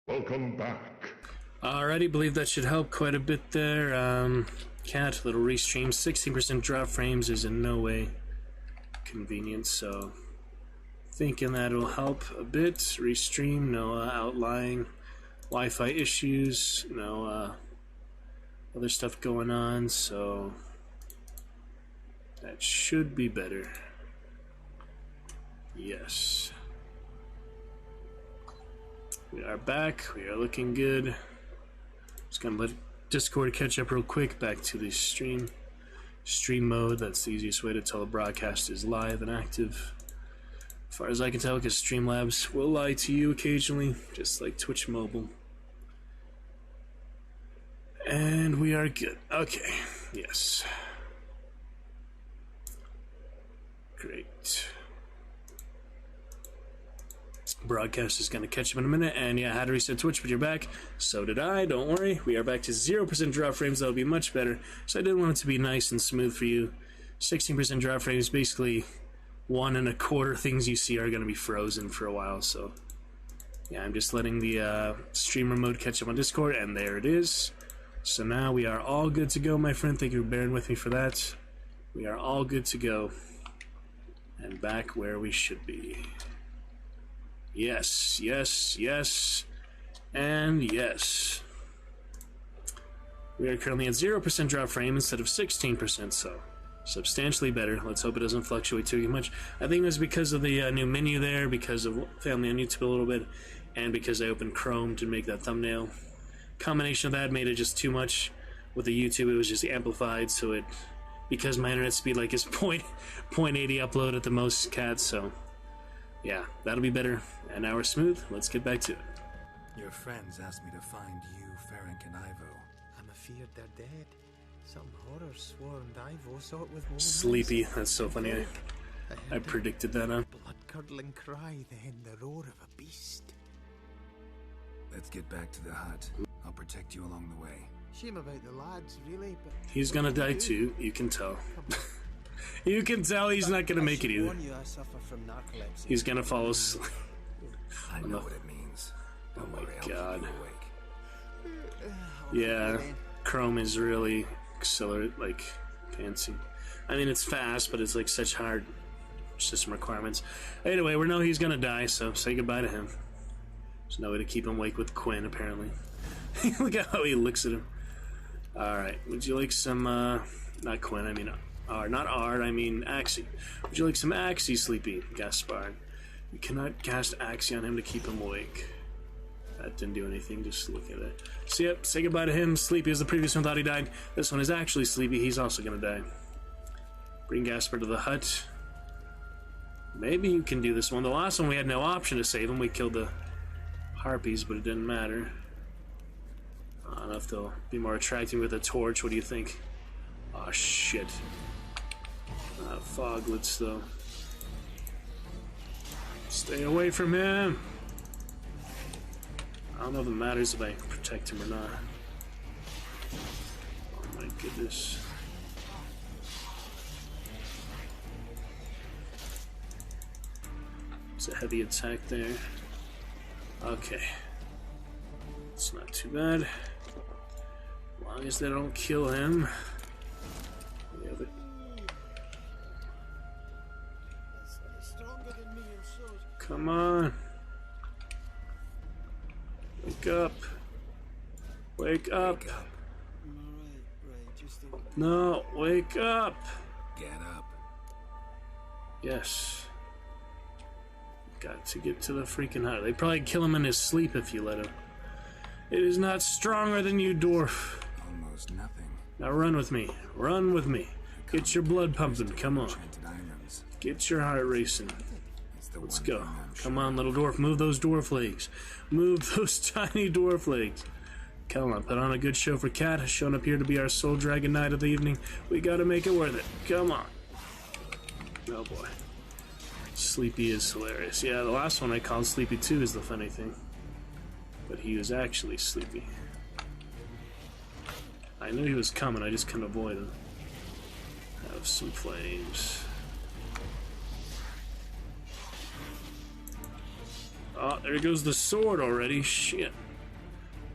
Welcome back. Alrighty, believe that should help quite a bit there. Cat, little restream, 16% drop frames is in no way convenient, so thinking that'll help a bit. Restream, no outlying Wi-Fi issues, no other stuff going on, so that should be better. Yes. We are back. We are looking good. Just gonna let Discord catch up real quick. Back to the stream mode. That's the easiest way to tell a broadcast is live and active. As far as I can tell, because Streamlabs will lie to you occasionally, just like Twitch Mobile. And we are good. Okay. Yes. Great. Broadcast is going to catch up in a minute, and yeah, I had to reset Twitch, but you're back. So did I. Don't worry. We are back to 0% drop frames. That'll be much better. So I did want it to be nice and smooth for you. 16% drop frames, basically 1 1/4 things you see are going to be frozen for a while. So yeah, I'm just letting the streamer mode catch up on Discord, and there it is. So now we are all good to go, my friend. Thank you for bearing with me for that. We are all good to go. And back where we should be. Yes, yes, yes, and yes. We are currently at 0% drop frame instead of 16%, so substantially better. Let's hope it doesn't fluctuate too much. I think it was because of the new menu there, because of family on YouTube a little bit, and because I opened Chrome to make that thumbnail. Combination of that made it just too much. With the YouTube, it was just amplified, so it, because my internet speed like is 0.80 upload at the most, Cat, so yeah, that'll be better. And now we're smooth. Let's get back to it. Your friends asked me to find you, Ferenc, and Ivo. I'm afeard they're dead. Some horror swarmed Ivo, saw it with woman Sleepy. eyes. That's so funny. I predicted that, huh? Blood-curdling cry, then the roar of a beast. Let's get back to the hut. I'll protect you along the way. Shame about the lads, really, but... He's gonna die too, you can tell. You can tell he's not gonna make it either. I suffer from narcolepsy. He's gonna fall asleep. I know what it means. Don't worry, I'll keep you awake. Yeah, Chrome is really like fancy. I mean, it's fast, but it's like such hard system requirements. Anyway, we know he's gonna die, so say goodbye to him. There's no way to keep him awake with Quinn, apparently. Look at how he looks at him. Alright, would you like some, not Quinn, I mean R, not R, I mean Axie. Would you like some Axie, Sleepy? Gaspard. You cannot cast Axie on him to keep him awake. That didn't do anything, just look at it. So yep, say goodbye to him. Sleepy, as the previous one thought he died. This one is actually Sleepy, he's also gonna die. Bring Gaspard to the hut. Maybe you can do this one. The last one we had no option to save him. We killed the harpies, but it didn't matter. I don't know if they'll be more attractive with a torch. What do you think? Oh shit. Foglets though. Stay away from him! I don't know if it matters if I protect him or not. Oh my goodness. It's a heavy attack there. Okay. It's not too bad. As long as they don't kill him. The other... Come on. Wake up. Wake up. No, wake up. Get up. Yes. Got to get to the freaking hut. They'd probably kill him in his sleep if you let him. It is not stronger than you, dwarf. Almost nothing. Now run with me. Run with me. Get your blood pumping. Come on. Get your heart racing. Let's go. Come on, little dwarf. Move those dwarf legs. Move those tiny dwarf legs. Come on, put on a good show for Cat. Has shown up here to be our soul dragon knight of the evening. We gotta make it worth it. Come on. Oh boy. Sleepy is hilarious. Yeah, the last one I called Sleepy 2 is the funny thing. But he was actually sleepy. I knew he was coming, I just couldn't avoid him. Have some flames. Oh, there goes the sword already. Shit.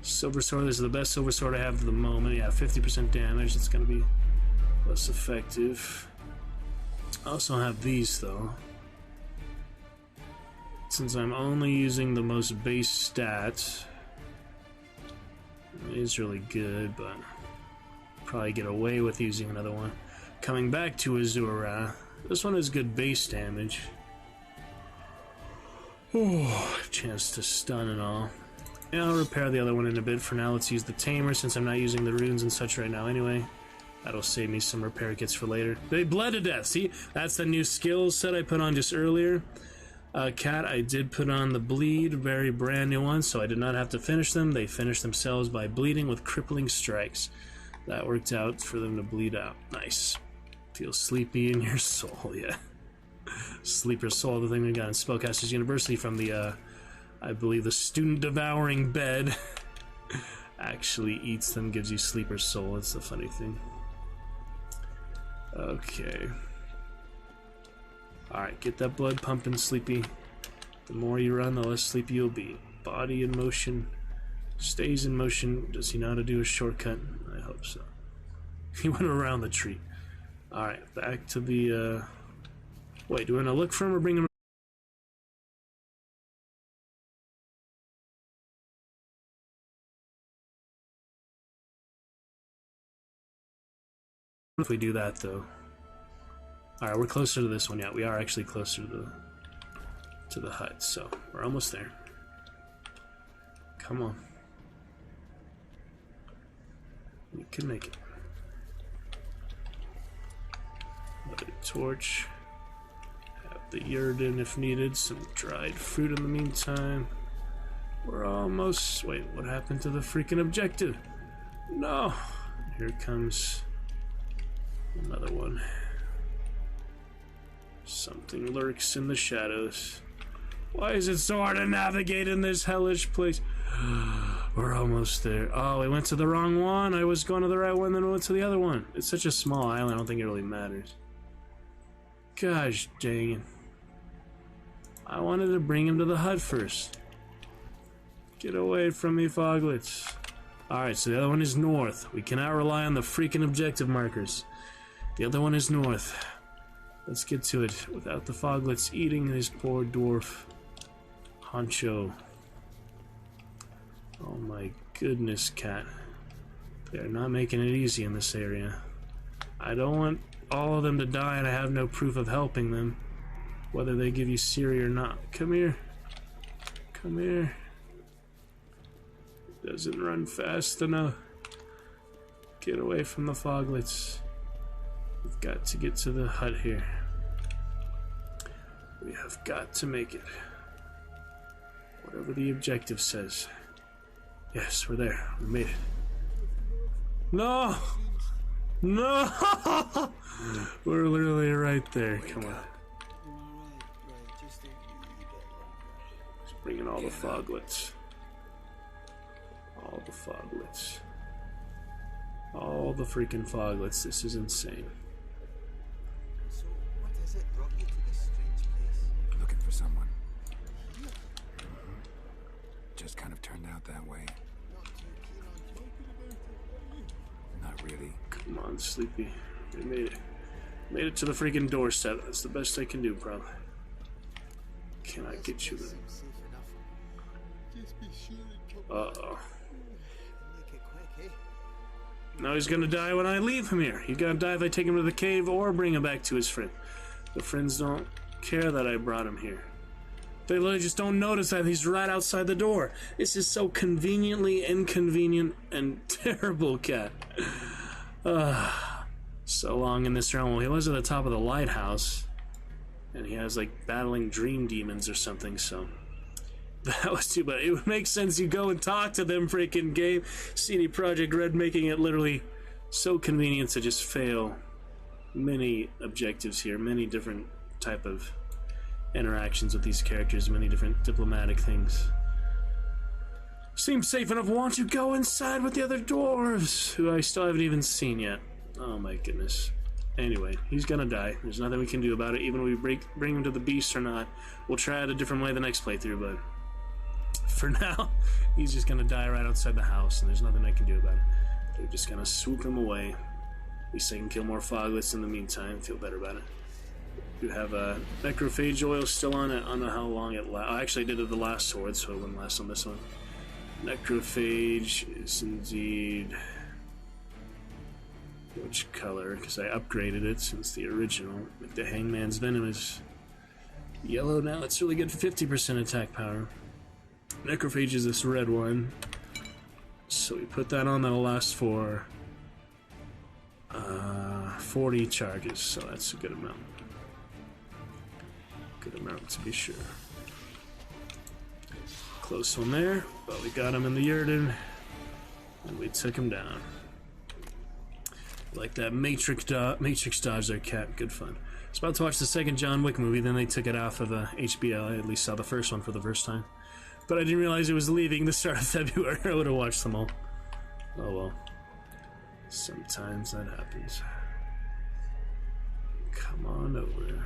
Silver sword, this is the best silver sword I have at the moment. Yeah, 50% damage. It's going to be less effective. I also have these, though. Since I'm only using the most base stats, it is really good, but probably get away with using another one. Coming back to Azura, this one has good base damage. Oh, chance to stun and all. Yeah, I'll repair the other one in a bit. For now, let's use the Tamer since I'm not using the runes and such right now anyway. That'll save me some repair kits for later. They bled to death. See, that's the new skills set I put on just earlier. Cat, I did put on the bleed, very brand new one, so I did not have to finish them. They finished themselves by bleeding with crippling strikes. That worked out for them to bleed out. Nice. Feel sleepy in your soul, yeah. Sleeper Soul, the thing we got in Spellcasters University from the, I believe the student devouring bed actually eats them, gives you Sleeper Soul. It's the funny thing. Okay. Alright, get that blood pumping, Sleepy. The more you run, the less sleepy you'll be. Body in motion. Stays in motion. Does he know how to do a shortcut? I hope so. He went around the tree. Alright, back to the, Wait, do I want to look for him or bring him? If we do that, though. Alright, we're closer to this one. Yeah, we are actually closer to the hut, so we're almost there. Come on. We can make it. Let it torch. Have the Yrden if needed. Some dried fruit in the meantime. We're almost... Wait, what happened to the freaking objective? No! Here comes another one. Something lurks in the shadows. Why is it so hard to navigate in this hellish place? We're almost there. Oh, we went to the wrong one. I was going to the right one, then we went to the other one. It's such a small island, I don't think it really matters. Gosh dang it. I wanted to bring him to the hut first. Get away from me, Foglets. Alright, so the other one is north. We cannot rely on the freaking objective markers. The other one is north. Let's get to it without the Foglets eating this poor dwarf. Honcho. Oh my goodness, Cat. They're not making it easy in this area. I don't want all of them to die and I have no proof of helping them. Whether they give you Siri or not. Come here. Come here. Doesn't run fast enough. Get away from the Foglets. We've got to get to the hut here. We have got to make it. Whatever the objective says. Yes, we're there. We made it. No! No! We're literally right there. Come on. Just bring in all the Foglets. All the Foglets. All the freaking Foglets. This is insane. So, what is it brought you to this strange place? Looking for someone. Just kind of turned out that way. Not too keen on talking about it, are you? Not really. Come on, Sleepy. We made it. Made it to the freaking doorstep. That's the best I can do, probably. Can I get you the... Seems safe enough. Just be sure and come Uh-oh. Make it quick, eh? Now he's gonna die when I leave him here. He's gonna die if I take him to the cave or bring him back to his friend. The friends don't care that I brought him here. They literally just don't notice that he's right outside the door. This is so conveniently inconvenient and terrible, Cat. So long in this realm. Well, he was at the top of the lighthouse. And he has, like, battling dream demons or something, so... That was too bad. It would make sense you go and talk to them, freaking game. CD Projekt Red making it literally so convenient to just fail many objectives here, many different type of interactions with these characters, many different diplomatic things. Seems safe enough. Why don't you go inside with the other dwarves, who I still haven't even seen yet? Oh my goodness. Anyway, he's gonna die. There's nothing we can do about it, even if we bring him to the beast or not. We'll try it a different way the next playthrough, but for now. He's just gonna die right outside the house, and there's nothing I can do about it. They're just gonna swoop him away. At least I can kill more foglets in the meantime. Feel better about it. You have a necrophage oil still on it. I don't know how long it lasts. Actually, I did it the last sword, so it wouldn't last on this one. Necrophage is indeed... which color? Because I upgraded it since the original. Like the Hangman's Venom is yellow now. It's really good, 50% attack power. Necrophage is this red one. So we put that on. That'll last for 40 charges. So that's a good amount. Good amount to be sure. Close one there, but we got him in the Yurden, and we took him down. Like that Matrix dodge there, cat. Good fun. I was about to watch the second John Wick movie, then they took it off of HBO. I at least saw the first one for the first time. But I didn't realize it was leaving the start of February. I would have watched them all. Oh well. Sometimes that happens. Come on over.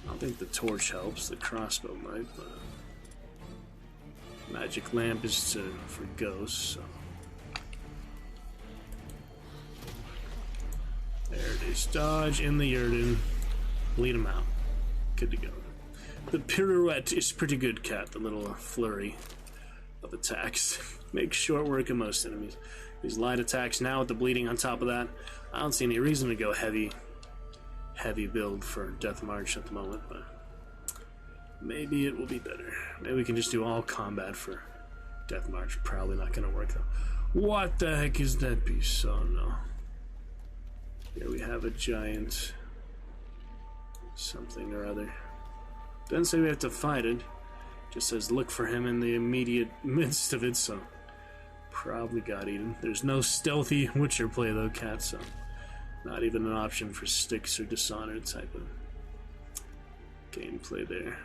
I don't think the torch helps. The crossbow might, but magic lamp is for ghosts. So. There it is. Dodge in the Yurden. Lead him out. Good to go. The pirouette is pretty good, cat. The little flurry of attacks. Makes short work of most enemies. These light attacks now with the bleeding on top of that. I don't see any reason to go heavy build for Death March at the moment, but maybe it will be better. Maybe we can just do all combat for Death March. Probably not going to work though. What the heck is that beast? Oh no. Here we have a giant something or other. Doesn't say we have to fight it. Just says look for him in the immediate midst of it, so probably got eaten. There's no stealthy Witcher play though, cat, so not even an option for Styx or Dishonored type of gameplay there.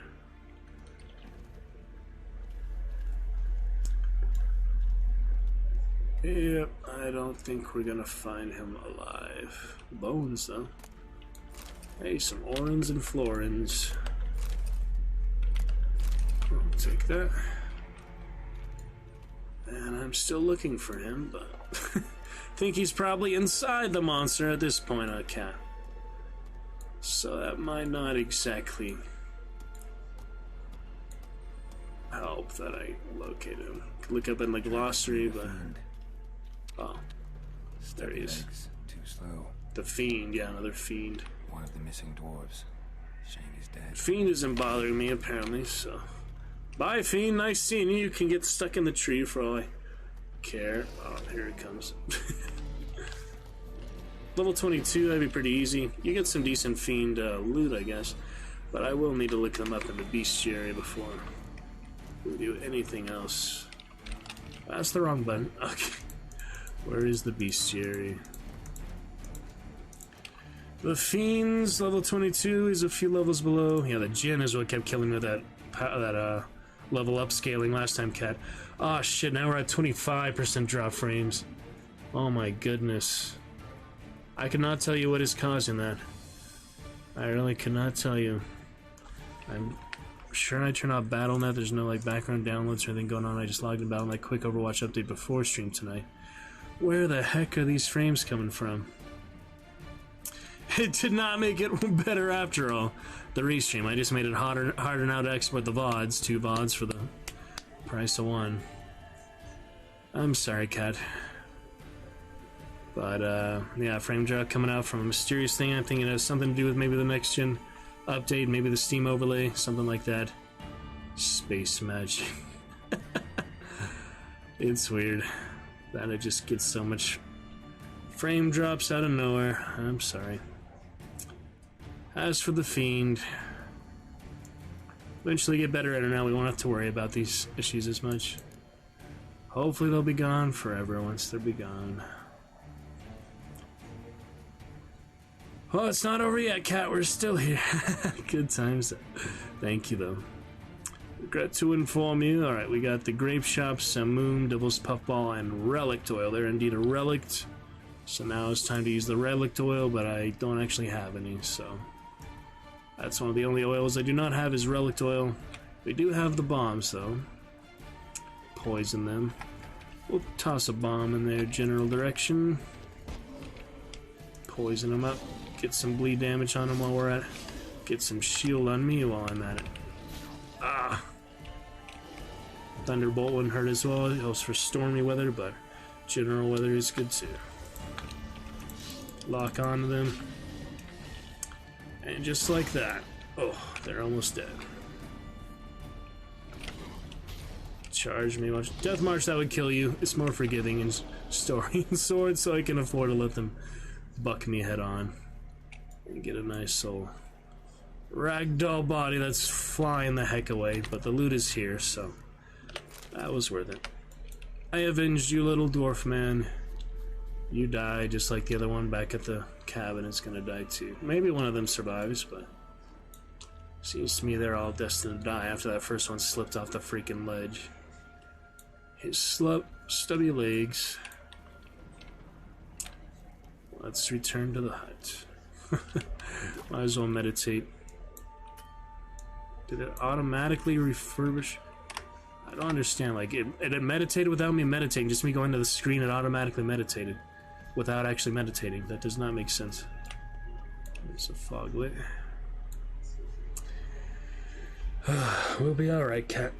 Yep, I don't think we're gonna find him alive. Bones, though. Hey, some Orans and Florins. I'll take that. And I'm still looking for him, but think he's probably inside the monster at this point, cat. So that might not exactly help that I located him. Could look up in the glossary, but oh, there he is. Too slow. The Fiend, yeah, another Fiend. One of the missing dwarves. Shame he's dead. Fiend isn't bothering me apparently, so bye, Fiend. Nice seeing you. You can get stuck in the tree for all I care. Oh, here it comes. Level 22, that'd be pretty easy. You get some decent Fiend loot, I guess, but I will need to look them up in the bestiary before we do anything else. That's the wrong button. Okay. Where is the bestiary? The Fiend's level 22 is a few levels below. Yeah, the Jinn is what kept killing me with that level up scaling last time, cat. Oh shit, now we're at 25% drop frames. Oh my goodness. I cannot tell you what is causing that. I really cannot tell you. I'm sure I turn off BattleNet. There's no like background downloads or anything going on. I just logged in BattleNet quick Overwatch update before stream tonight. Where the heck are these frames coming from? It did not make it better after all. The restream. I just made it harder now to export the VODs. 2 VODs for the price of 1. I'm sorry, cat. But, yeah, frame drop coming out from a mysterious thing. I think it has something to do with maybe the next gen update, maybe the Steam overlay, something like that. Space magic. It's weird that it just gets so much frame drops out of nowhere. I'm sorry. As for the Fiend, eventually get better at it now. We won't have to worry about these issues as much. Hopefully they'll be gone forever once they'll be gone. Well, it's not over yet, cat. We're still here. Good times. Thank you, though. Regret to inform you. Alright, we got the Grape Shop, Samoom, Devil's Puffball, and Relict Oil. They're indeed a relict. So now it's time to use the Relict Oil, but I don't actually have any, so... That's one of the only oils I do not have is Relict Oil. We do have the bombs, though. Poison them. We'll toss a bomb in their general direction. Poison them up. Get some bleed damage on them while we're at it. Get some shield on me while I'm at it. Ah! Thunderbolt wouldn't hurt as well. It helps for stormy weather, but general weather is good too. Lock onto them. And just like that. Oh, they're almost dead. Charge me. Death March, that would kill you. It's more forgiving in story and sword, so I can afford to let them buck me head on. And get a nice soul. Ragdoll body that's flying the heck away, but the loot is here, so that was worth it. I avenged you, little dwarf man. You die just like the other one back at the cabin is gonna die too. Maybe one of them survives, but seems to me they're all destined to die after that first one slipped off the freaking ledge. His stubby legs. Let's return to the hut. Might as well meditate. Did it automatically refurbish? I don't understand. Like, it meditated without me meditating. Just me going to the screen, it automatically meditated. Without actually meditating. That does not make sense. There's a foglet. We'll be alright, cat.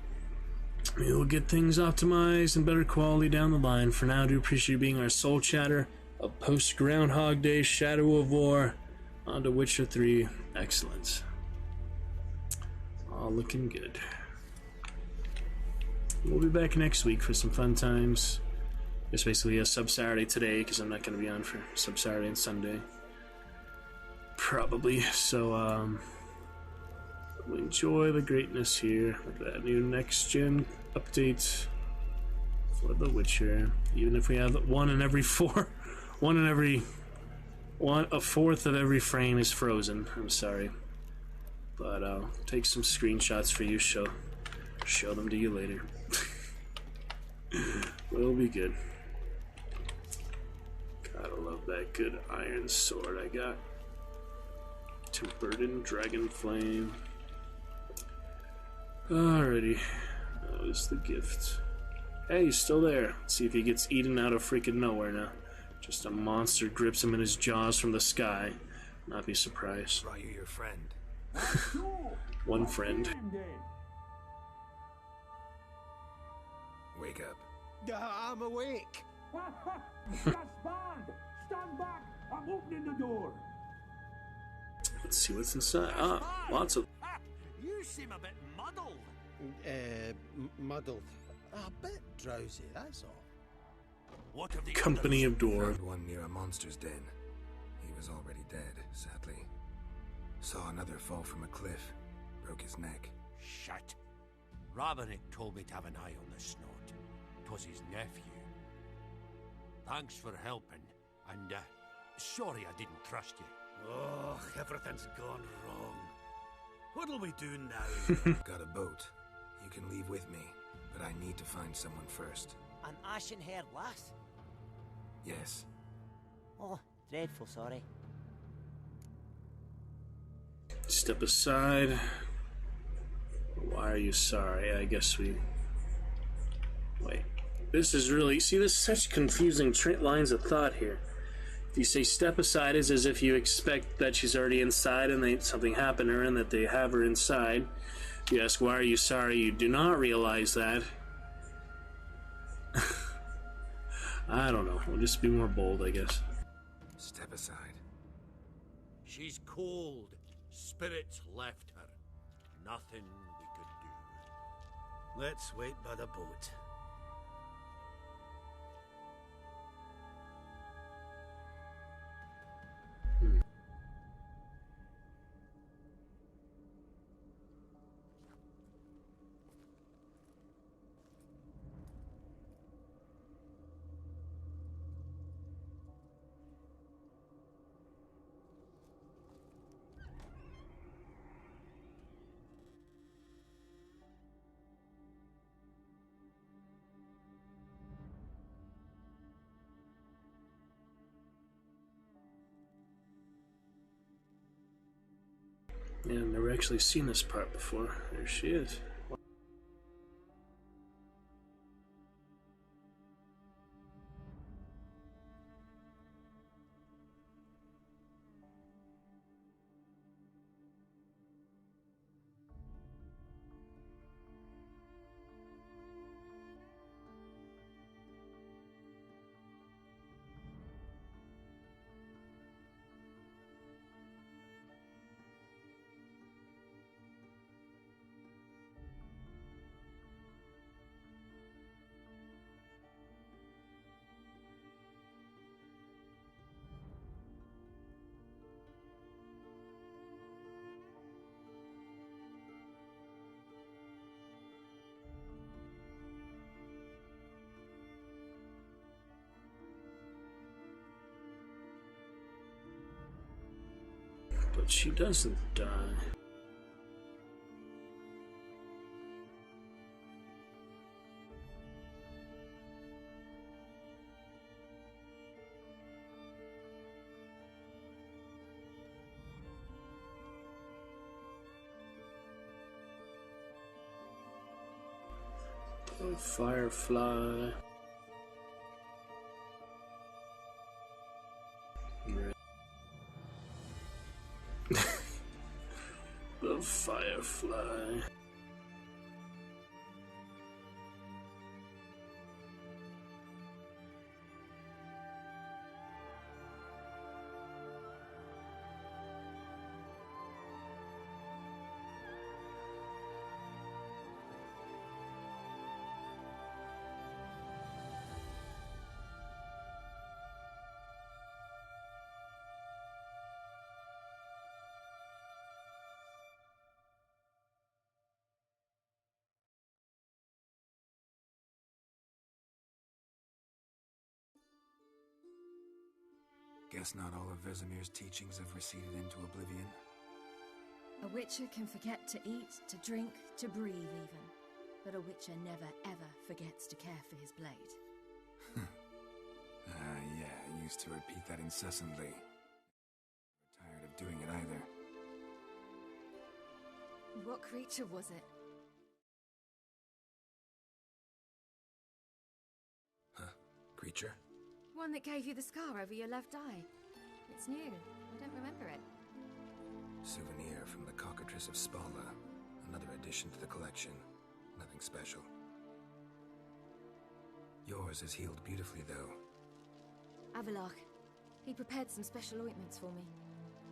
We'll get things optimized and better quality down the line. For now, I do appreciate you being our soul chatter of post-Groundhog Day, Shadow of War, on to Witcher 3. Excellent. All looking good. We'll be back next week for some fun times. It's basically a sub-Saturday today, because I'm not going to be on for sub-Saturday and Sunday. Probably. So, we'll enjoy the greatness here with that new next-gen update for The Witcher. Even if we have a fourth of every frame is frozen. I'm sorry. But I'll take some screenshots for you, show them to you later. We'll be good. Gotta love that good iron sword I got. Tempered in dragon flame. Alrighty. That was the gift. Hey, he's still there. Let's see if he gets eaten out of freaking nowhere now. Just a monster grips him in his jaws from the sky. Not be surprised. Brought you your friend. One friend. Wake up. I'm awake. Stand back! I'm opening the door. Let's see what's inside. Ah, lots of. You seem a bit muddled. Muddled. A bit drowsy, that's all. What have the Company of Dwarves. Found one near a monster's den. He was already dead, sadly. Saw another fall from a cliff. Broke his neck. Shit. Rabenik told me to have an eye on the snot. 'Twas his nephew. Thanks for helping, and sorry I didn't trust you. Oh, everything's gone wrong. What'll we do now? Got a boat. You can leave with me, but I need to find someone first. An ashen-haired lass? Yes. Oh, dreadful sorry. Step aside. Why are you sorry? I guess we. Wait. This is really. See, there's such confusing lines of thought here. If you say step aside, is as if you expect that she's already inside and something happened to her and that they have her inside. If you ask why are you sorry, you do not realize that. I don't know. We'll just be more bold, I guess. Step aside. She's cold. Spirits left her. Nothing we could do. Let's wait by the boat. Yeah, I've never actually seen this part before. There she is. But she doesn't die. Oh, Firefly. The Firefly. Guess not all of Vesemir's teachings have receded into oblivion. A witcher can forget to eat, to drink, to breathe even. But a witcher never ever forgets to care for his blade. Yeah, I used to repeat that incessantly. I'm tired of doing it either. What creature was it? Huh? Creature? One that gave you the scar over your left eye. It's new. I don't remember it. Souvenir from the Cockatrice of Spala. Another addition to the collection. Nothing special. Yours has healed beautifully, though. Avalok. He prepared some special ointments for me.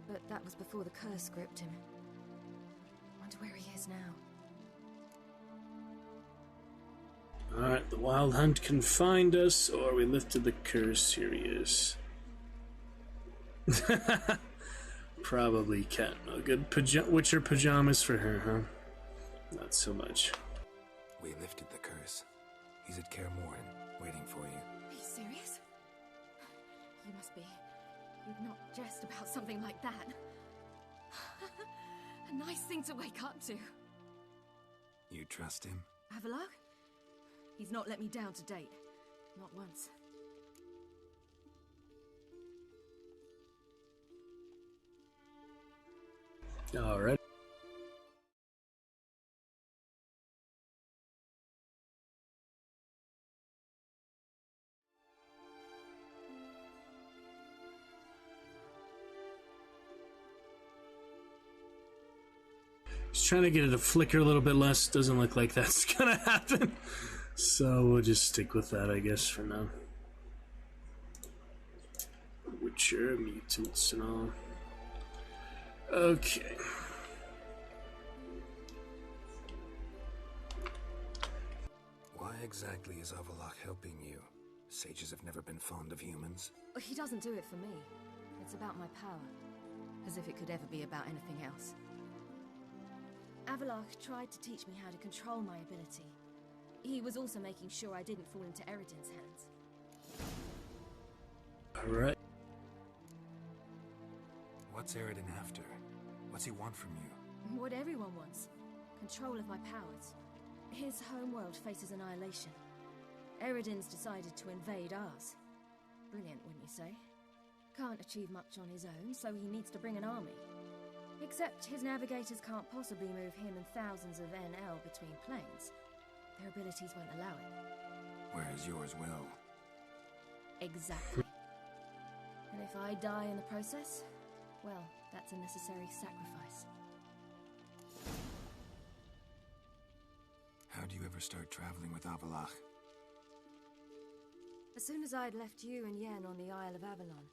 But that was before the curse gripped him. Wonder where he is now. Alright, the Wild Hunt can find us, or we lifted the curse. Here he is. Probably cat. No good Witcher pajamas for her, huh? Not so much. We lifted the curse. He's at Kaer Morhen, waiting for you. Are you serious? You must be. You'd not jest about something like that. A nice thing to wake up to. You trust him? Avalok? He's not let me down to date. Not once. Alright. Just trying to get it to flicker a little bit less. Doesn't look like that's gonna happen. So we'll just stick with that, I guess, for now. Witcher, mutants, and all. Okay. Why exactly is Avalok helping you? Sages have never been fond of humans. He doesn't do it for me. It's about my power. As if it could ever be about anything else. Avalok tried to teach me how to control my ability. He was also making sure I didn't fall into Eredin's hands. Alright. What's Eredin after? What's he want from you? What everyone wants. Control of my powers. His homeworld faces annihilation. Eredin's decided to invade ours. Brilliant, wouldn't you say? Can't achieve much on his own, so he needs to bring an army. Except his navigators can't possibly move him and thousands of NL between planes. Their abilities won't allow it. Whereas yours will. Exactly. And if I die in the process, well, that's a necessary sacrifice. How do you ever start traveling with Avalok? As soon as I'd left you and Yen on the Isle of Avalon,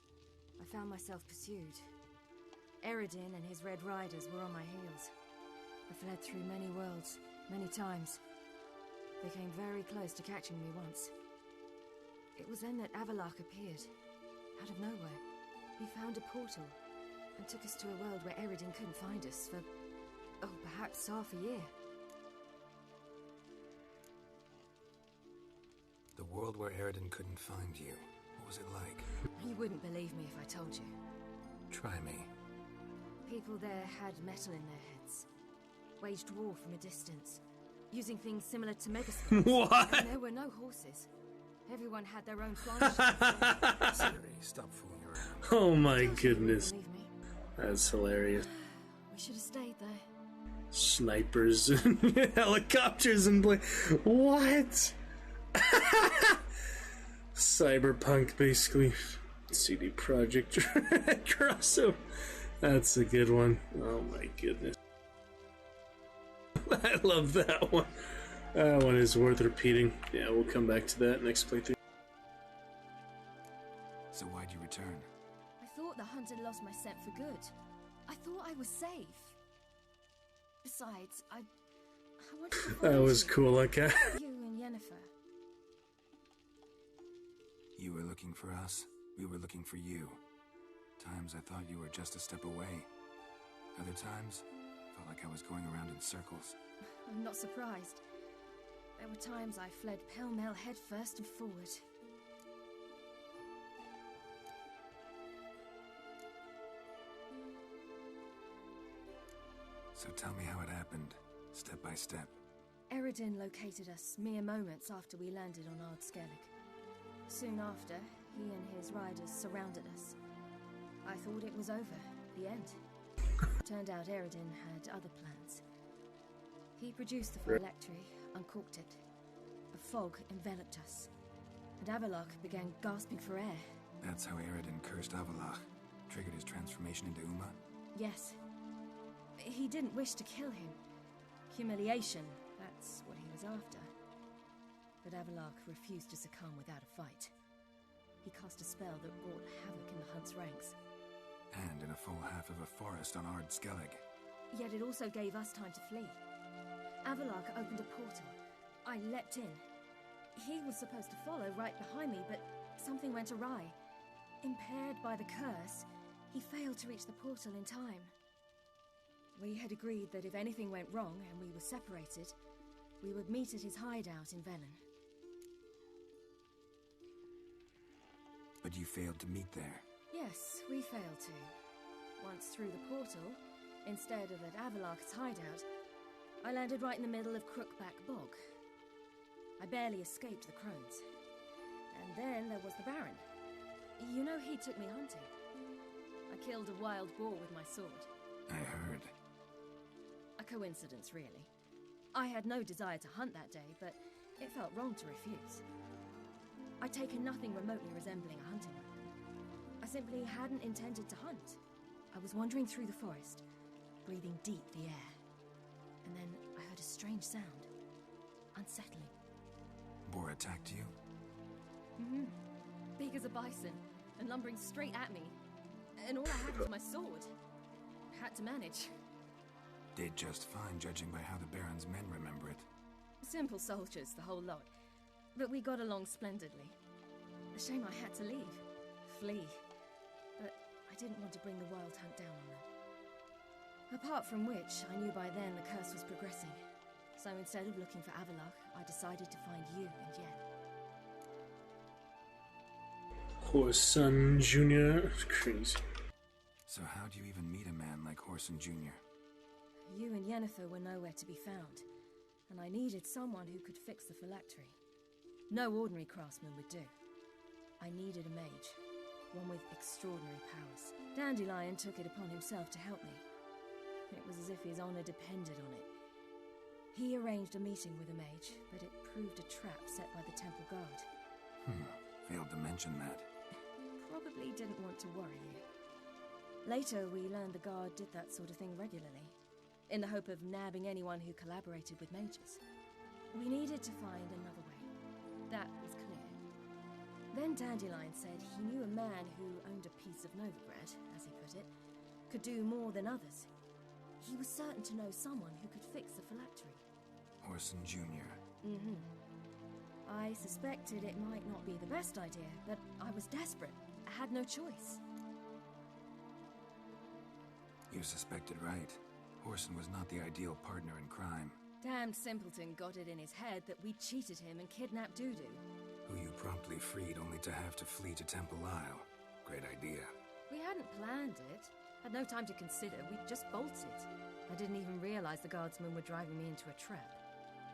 I found myself pursued. Eredin and his Red Riders were on my heels. I fled through many worlds, many times. They came very close to catching me once. It was then that Avalok appeared, out of nowhere. He found a portal, and took us to a world where Eredin couldn't find us for, oh, perhaps half a year. The world where Eredin couldn't find you. What was it like? You wouldn't believe me if I told you. Try me. People there had metal in their heads, waged war from a distance, using things similar to megaspears. What? And there were no horses. Everyone had their own flying ships. Siri, stop fooling around. Oh my Don't you goodness. believe me? That's hilarious. We should have stayed there. Snipers and helicopters and what? Cyberpunk, basically. CD Projekt crossover. That's a good one. Oh my goodness. I love that one. That one is worth repeating. Yeah, we'll come back to that next playthrough. So why'd you return? I thought the hunt had lost my scent for good. I thought I was safe. Besides, I wanted to That follow was you. cool, okay. You and Yennefer. You were looking for us. We were looking for you. Times I thought you were just a step away. Other times, felt like I was going around in circles. I'm not surprised. There were times I fled pell-mell head first and forward. So tell me how it happened, step by step. Eredin located us mere moments after we landed on Ard Skellig. Soon after, he and his riders surrounded us. I thought it was over, the end. Turned out Eredin had other plans. He produced the phylactery, uncorked it. A fog enveloped us, and Avalok began gasping for air. That's how Eredin cursed Avalach, triggered his transformation into Uma? Yes. He didn't wish to kill him. Humiliation, that's what he was after. But Avalok refused to succumb without a fight. He cast a spell that wrought havoc in the hunt's ranks. And in a full half of a forest on Ard Skellig. Yet it also gave us time to flee. Avalok opened a portal. I leapt in. He was supposed to follow right behind me, but something went awry. Impaired by the curse, he failed to reach the portal in time. We had agreed that if anything went wrong and we were separated, we would meet at his hideout in Velen. But you failed to meet there. Yes, we failed to. Once through the portal, instead of at Avalok's hideout, I landed right in the middle of Crookback Bog. I barely escaped the crones. And then there was the Baron. You know, he took me hunting. I killed a wild boar with my sword. I heard. A coincidence, really. I had no desire to hunt that day, but it felt wrong to refuse. I'd taken nothing remotely resembling a hunting weapon. I simply hadn't intended to hunt. I was wandering through the forest, breathing deep the air. And then I heard a strange sound. Unsettling. Boar attacked you? Mm-hmm. Big as a bison, and lumbering straight at me. And all I had was my sword. Had to manage. Did just fine, judging by how the Baron's men remember it. Simple soldiers, the whole lot. But we got along splendidly. A shame I had to leave. Flee. But I didn't want to bring the wild hunt down on them. Apart from which, I knew by then the curse was progressing. So instead of looking for Avalok, I decided to find you and Yen. Horson Jr. Crazy. So how'd you even meet a man like Horson Jr.? You and Yennefer were nowhere to be found, and I needed someone who could fix the phylactery. No ordinary craftsman would do. I needed a mage, one with extraordinary powers. Dandelion took it upon himself to help me. It was as if his honor depended on it. He arranged a meeting with a mage, but it proved a trap set by the temple guard. Failed to mention that. Probably didn't want to worry you. Later, we learned the guard did that sort of thing regularly, in the hope of nabbing anyone who collaborated with mages. We needed to find another way. That was clear. Then Dandelion said he knew a man who owned a piece of Novigrad, as he put it, could do more than others. He was certain to know someone who could fix the phylactery. Horson Jr. Mm-hmm. I suspected it might not be the best idea, but I was desperate. I had no choice. You suspected right. Horson was not the ideal partner in crime. Damned simpleton got it in his head that we cheated him and kidnapped Dudu. Who you promptly freed only to have to flee to Temple Isle. Great idea. We hadn't planned it. Had no time to consider, we just bolted. I didn't even realize the guardsmen were driving me into a trap.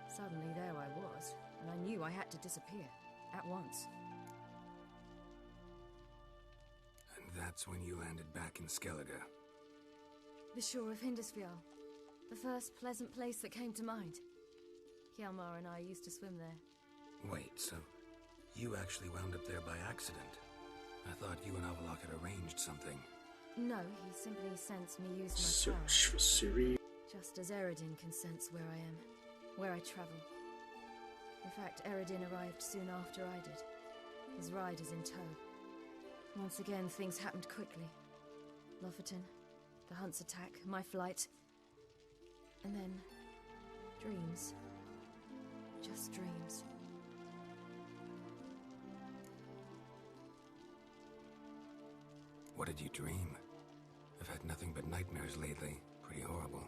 Suddenly there I was, and I knew I had to disappear. At once. And that's when you landed back in Skellige. The shore of Hindisfjall. The first pleasant place that came to mind. Hjalmar and I used to swim there. Wait, so you actually wound up there by accident? I thought you and Avalok had arranged something. No, he simply sensed me use my Search for power. Ciri. Just as Eredin can sense where I am, where I travel. In fact, Eredin arrived soon after I did. His riders in tow. Once again, things happened quickly. Lofoten, the Hunt's attack, my flight. And then, dreams. Just dreams. What did you dream? I've had nothing but nightmares lately. Pretty horrible.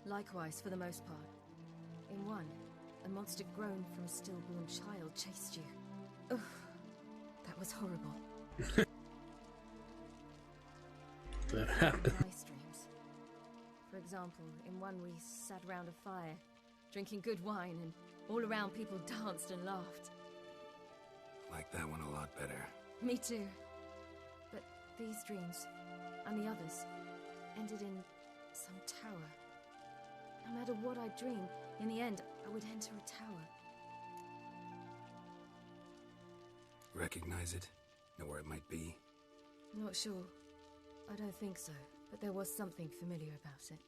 Likewise, for the most part. In one, a monster grown from a stillborn child chased you. Ugh, that was horrible. That happened. Nice dreams. For example, in one we sat around a fire, drinking good wine, and all around people danced and laughed. Like that one a lot better. Me too. But these dreams, and the others, ended in some tower. No matter what I dreamed, in the end, I would enter a tower. Recognize it? Know where it might be? Not sure. I don't think so, but there was something familiar about it.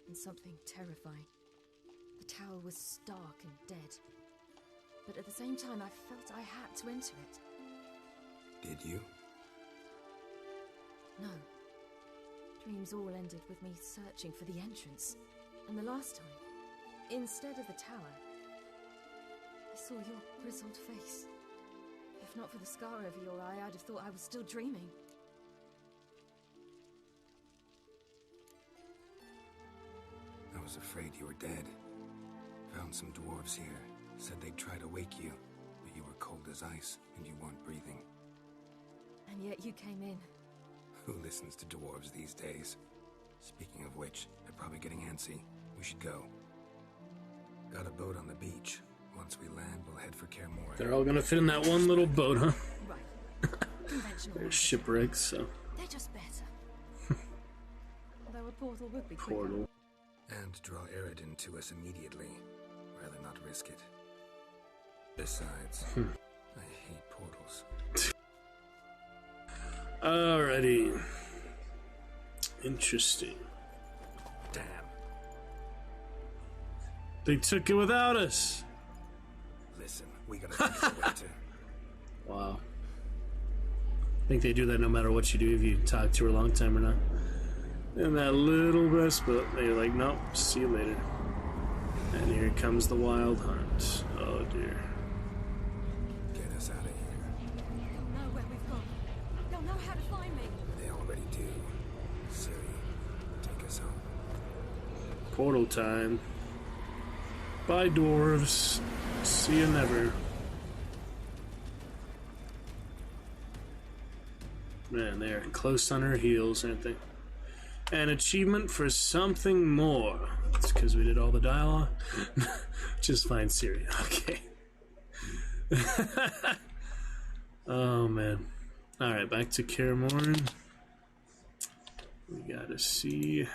And something terrifying. The tower was stark and dead. But at the same time, I felt I had to enter it. Did you? No. Dreams all ended with me searching for the entrance. And the last time, instead of the tower, I saw your grizzled face. If not for the scar over your eye, I'd have thought I was still dreaming. I was afraid you were dead. Found some dwarves here. Said they'd try to wake you, but you were cold as ice and you weren't breathing. And yet you came in. Who listens to dwarves these days? Speaking of which, they're probably getting antsy. We should go. Got a boat on the beach. Once we land, we'll head for Kaer Morhen. They're all gonna fit in that one little boat, huh? Right. Conventional. They're ones. shipwrecks, so. They're just better. Although a portal would be quicker. Portal. And draw Eredin to us immediately. Rather not risk it. Besides, I hate portals. Alrighty. Interesting. Damn. They took it without us. Listen, we gotta think of a way to... Wow. I think they do that no matter what you do, if you talk to her a long time or not. And that little respite, they're like, nope, see you later. And here comes the wild hunt. Oh dear. Get us out of here. They'll know where we've gone. They'll know how to find me. They already do. Ciri, take us home. Portal time. Bye, dwarves. See you never. Man, they're close on her heels, aren't they? An achievement for something more. It's because we did all the dialogue. Just find Ciri. Okay. Oh, man. Alright, back to Kaer Morhen. We gotta see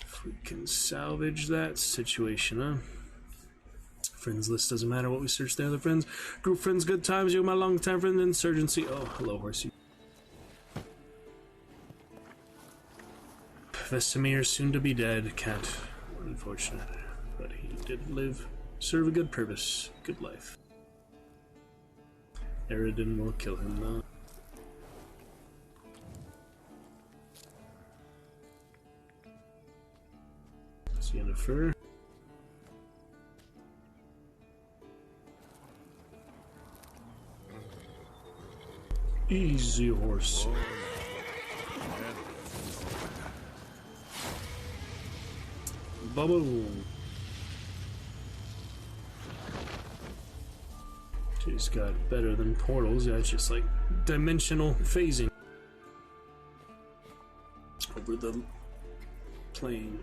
if we can salvage that situation, huh? Friends list doesn't matter what we search there, the friends. Group friends, good times, you my long-time friend, insurgency. Oh, hello, horsey. Vesemir, soon to be dead, cat. Unfortunate. But he did live, serve a good purpose, good life. Eredin will kill him, though. Yennefer. Easy horse. Bubble. She's got better than portals. Yeah, it's just like dimensional phasing. over the plain.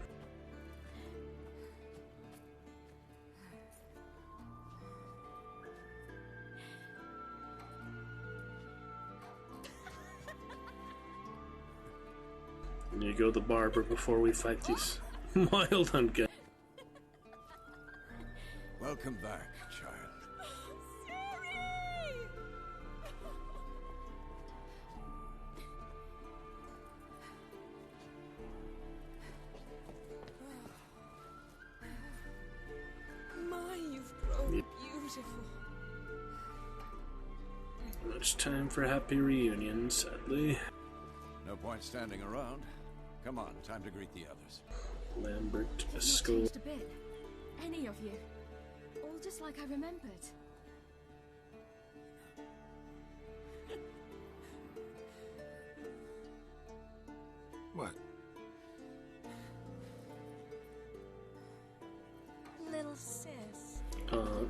And you go to the barber before we fight these wild hunt guys. Welcome back, child. My, you've grown beautiful. Much time for a happy reunion, sadly. No point standing around. Come on, time to greet the others. Lambert, You've not Esco. changed a bit. Any of you. All just like I remembered. What? Little sis.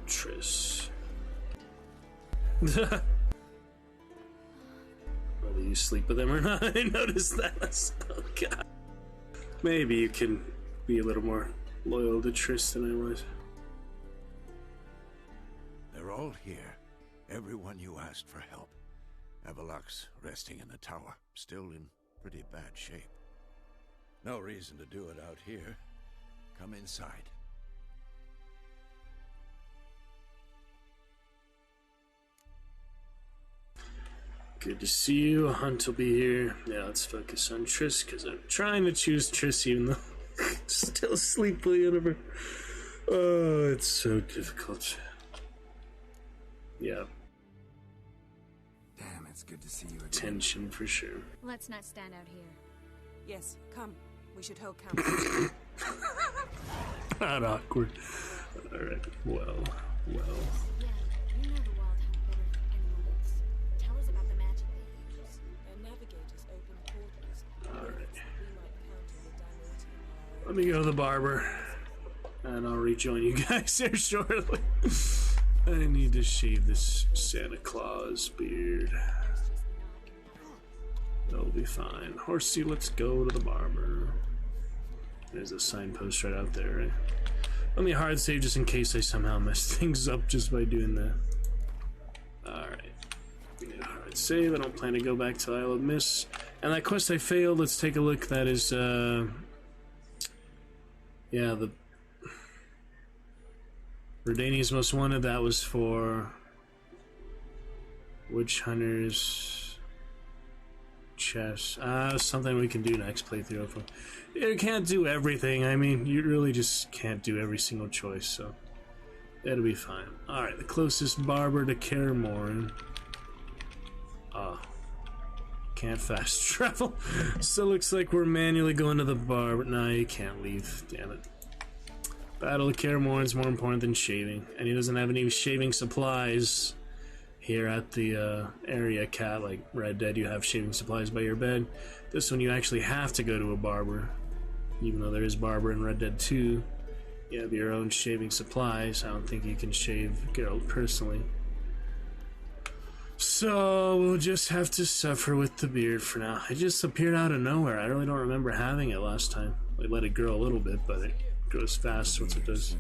Triss. Whether you sleep with him or not, I noticed that. Oh god. Maybe you can be a little more loyal to Triss than I was. They're all here. Everyone you asked for help. Avalok's resting in the tower, still in pretty bad shape. No reason to do it out here. Come inside. Good to see you. Hunt will be here. Yeah, let's focus on Triss, because I'm trying to choose Triss even though I'm still asleep playing of her. Oh, it's so difficult. Yeah, Damn, it's good to see you again. tension for sure. Let's not stand out here. Yes, come. We should hold council. Not awkward. Alright, well. Yeah, you know the Wild Hunt better than anyone else. Tell us about the magic they use. Their navigators open portals. Alright. We might counter the damage. Let me go to the barber. And I'll rejoin you guys here shortly. I need to shave this Santa Claus beard. That'll be fine. Horsey, let's go to the barber. There's a signpost right out there, right? Let me hard save just in case I somehow mess things up just by doing that. Alright. We need a hard save. I don't plan to go back till Isle of Miss. And that quest I failed, let's take a look. That is, yeah, the Redania's Most Wanted. That was for Witch Hunters chess. Something we can do next playthrough. You can't do everything. I mean, you really just can't do every single choice, so it'll be fine. Alright, the closest barber to Karamorn. Can't fast travel. So looks like we're manually going to the bar, but nah, you can't leave. Damn it. Battle of Karamorn is more important than shaving, and he doesn't have any shaving supplies here at the area cat. Like Red Dead, you have shaving supplies by your bed. This one you actually have to go to a barber, even though there is barber in Red Dead 2. You have your own shaving supplies. I don't think you can shave Geralt personally. So we'll just have to suffer with the beard for now. It just appeared out of nowhere. I really don't remember having it last time. I let it grow a little bit, but it grows fast once it does.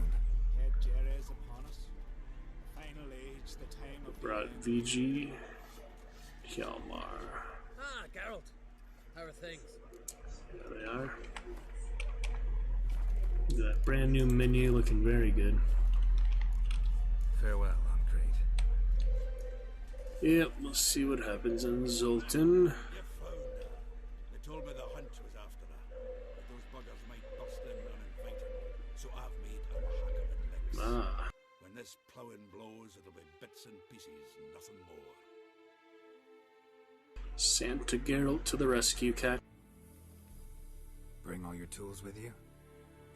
Brought VG Hjalmar. Ah, Geralt. How are things? There they are. That brand new menu looking very good. Farewell, on Crate. Yep, we'll see what happens in Zoltan. You found her. They told me the hunt was after her. But those buggers might bust in uninvited. So I've made a Mahakaman mix. Ah, When this ploughing blows, it'll be bits and pieces, nothing more. Santa Geralt to the rescue, cat. Bring all your tools with you?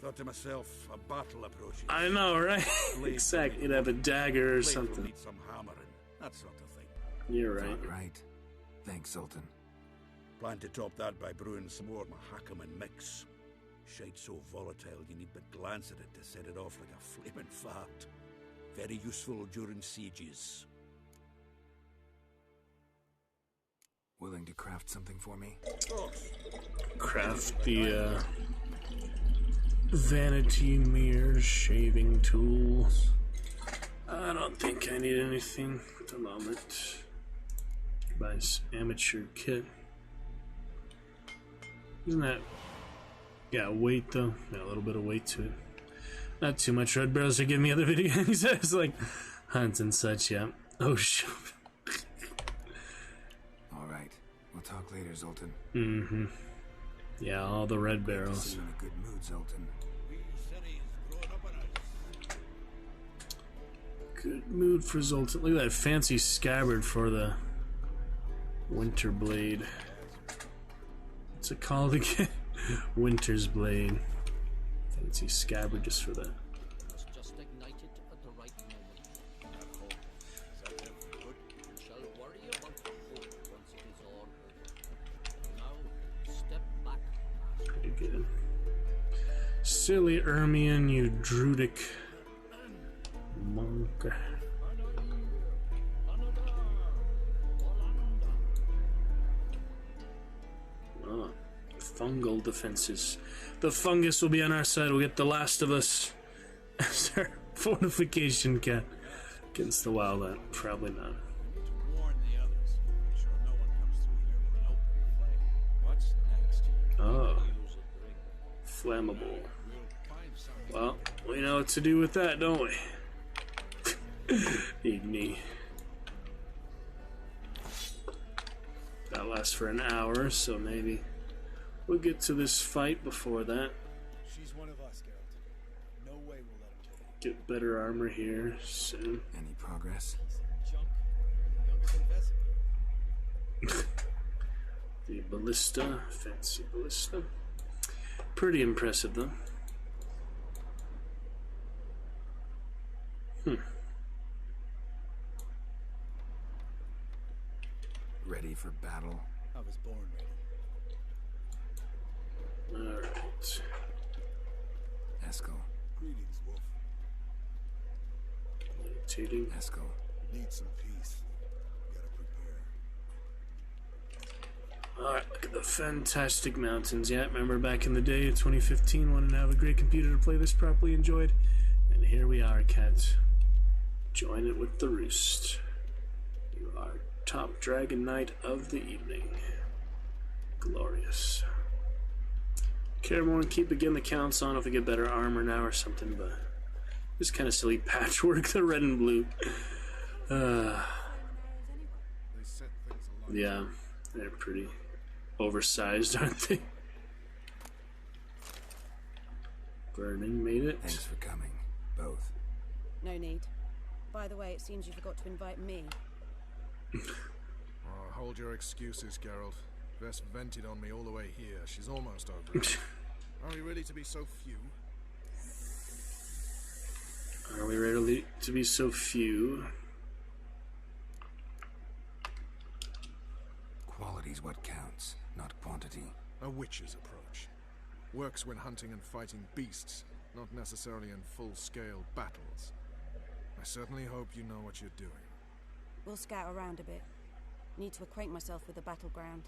Thought to myself, a battle approaches. I know, right? Blade Exactly, will you'd have a dagger or Blade will something. need some hammering, that sort of thing. You're right. Thought right. Thanks, Sultan. Plan to top that by brewing some more Mahakaman mix. Shite so volatile you need but glance at it to set it off like a flaming fart. Very useful during sieges. Willing to craft something for me? Craft the vanity mirror shaving tools. I don't think I need anything at the moment. Buy this amateur kit. Isn't that... Yeah, weight though. Yeah, a little bit of weight to it. Not too much. Red Barrels are giving me other videos. It's like hunts and such, yeah. Oh, shoot. Alright. We'll talk later, Zoltan. Mm-hmm. Yeah, all the Red Barrels. See you in a good mood, Zoltan. Good mood for Zoltan. Look at that fancy scabbard for the Winter Blade. What's it called again? Winter's Blade. Fancy scabbard just for that. Just ignited at the right moment. We shall worry about the hope once it is all over. Now, step back. Pretty good. Silly Ermion, you druidic monk. Oh, fungal defenses. The fungus will be on our side. We'll get the Last of Us as our fortification cat against the wild ant. Probably not. Oh, flammable. Well, we know what to do with that, don't we? Eat me. That lasts for an hour, so maybe we'll get to this fight before that. She's one of us, Geralt. No way we'll let him kill her. Get better armor here soon. Any progress? Junk. Younger than Vesemir. The ballista, fancy ballista. Pretty impressive though. Ready for battle? I was born ready. Alright. Eskel. Greetings, Wolf. Meditating. Eskel. Need some peace. Gotta prepare. Alright, look at the fantastic mountains. Yeah, remember back in the day of 2015, wanted to have a great computer to play this properly, enjoyed. And here we are, cat. Join it with the Roost. You are top dragon knight of the evening. Glorious. Caramorn, keep again the counts on if we get better armor now or something, but this kind of silly patchwork, the red and blue. Yeah, they're pretty oversized, aren't they? Burning made it. Thanks for coming, both. No need. By the way, it seems you forgot to invite me. Oh, hold your excuses, Geralt. Vess vented on me all the way here. She's almost over it. Are we ready to be so few? Are we ready to be so few? Quality's what counts, not quantity. A witch's approach. Works when hunting and fighting beasts, not necessarily in full-scale battles. I certainly hope you know what you're doing. We'll scout around a bit. Need to acquaint myself with the battleground.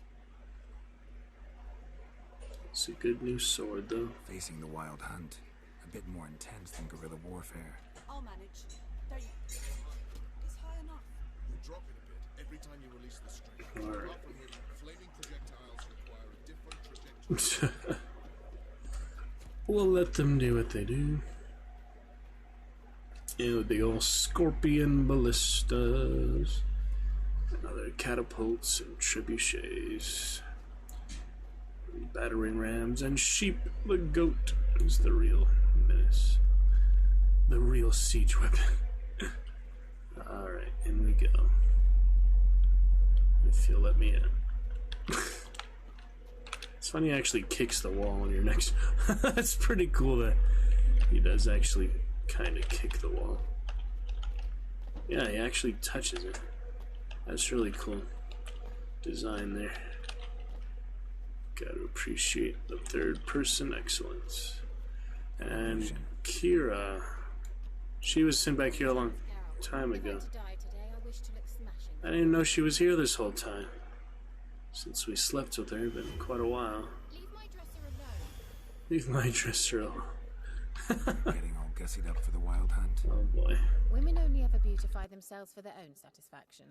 It's a good new sword, though. Facing the wild hunt, a bit more intense than guerrilla warfare. I'll manage. Don't you... It's high enough. You drop it a bit every time you release the string. All right. Apart from him, flaming projectiles require a different trajectory. We'll let them do what they do. Yeah, with the old scorpion ballistas. And other catapults and trebuchets. And battering rams and sheep. The goat is the real menace. The real siege weapon. Alright, in we go. If you'll let me in. It's funny he actually kicks the wall on your next. That's pretty cool that he does actually kind of kick the wall. Yeah, he actually touches it. That's really cool design there. Gotta appreciate the third person excellence. And Kira, she was sent back here a long time ago. I didn't know she was here this whole time. Since we slept with her, been quite a while. Leave my dresser alone. Leave my dresser alone. Getting all gussied up for the wild hunt. Oh boy. Women only ever beautify themselves for their own satisfaction.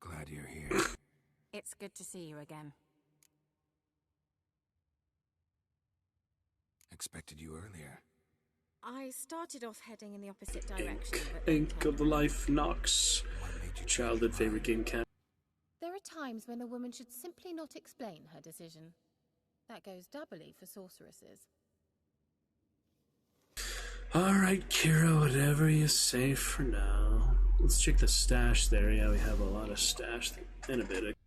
Glad you're here. It's good to see you again. Expected you earlier. I started off heading in the opposite direction, but Ink of the Life Nox. Childhood favorite game cat. There are times when a woman should simply not explain her decision. That goes doubly for sorceresses. Alright, Kira, whatever you say for now. Let's check the stash there. Yeah, we have a lot of stash in a bit.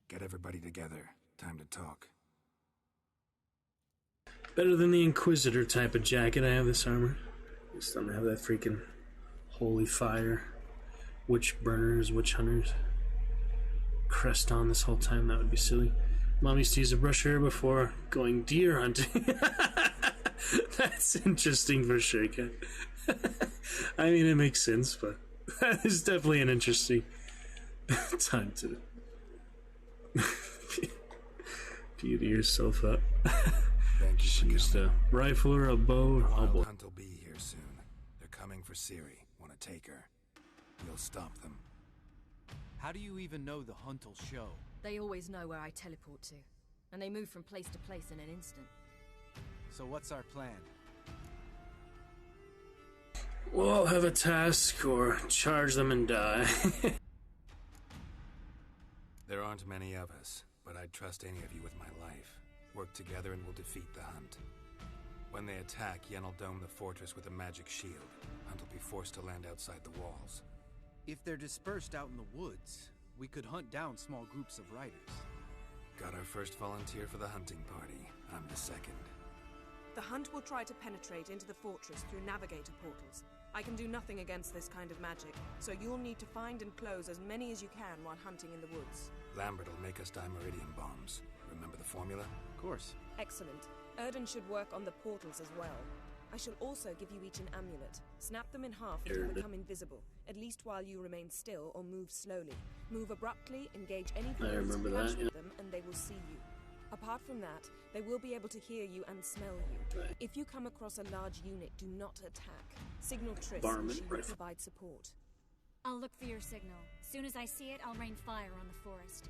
Get everybody together. Time to talk. Better than the Inquisitor type of jacket. I have this armor. Just don't have that freaking holy fire. Witch burners, witch hunters. Crest on this whole time. That would be silly. Mom used to use a brush hair before going deer hunting. That's interesting for sure, Kat. I mean, it makes sense, but that is definitely an interesting time to beauty yourself up. Thank you. She used a rifle or a bow. The Oh boy. wild hunt will be here soon. They're coming for Ciri. Want to take her. We'll stop them. How do you even know the hunt will show? They always know where I teleport to, and they move from place to place in an instant. So what's our plan? We'll all have a task or charge them and die. There aren't many of us, but I'd trust any of you with my life. Work together and we'll defeat the hunt. When they attack, Yen will dome the fortress with a magic shield. Hunt will be forced to land outside the walls. If they're dispersed out in the woods, we could hunt down small groups of riders. Got our first volunteer for the hunting party. I'm the second. The hunt will try to penetrate into the fortress through navigator portals. I can do nothing against this kind of magic, so you'll need to find and close as many as you can while hunting in the woods. Lambert will make us dimeridium bombs. Remember the formula? Of course. Excellent. Erden should work on the portals as well. I shall also give you each an amulet. Snap them in half and you'll become invisible, at least while you remain still or move slowly. Move abruptly, engage any foes, clash with them, and they will see you. Apart from that, they will be able to hear you and smell you. If you come across a large unit, do not attack. Signal Triss and she will provide support. I'll look for your signal. Soon as I see it, I'll rain fire on the forest.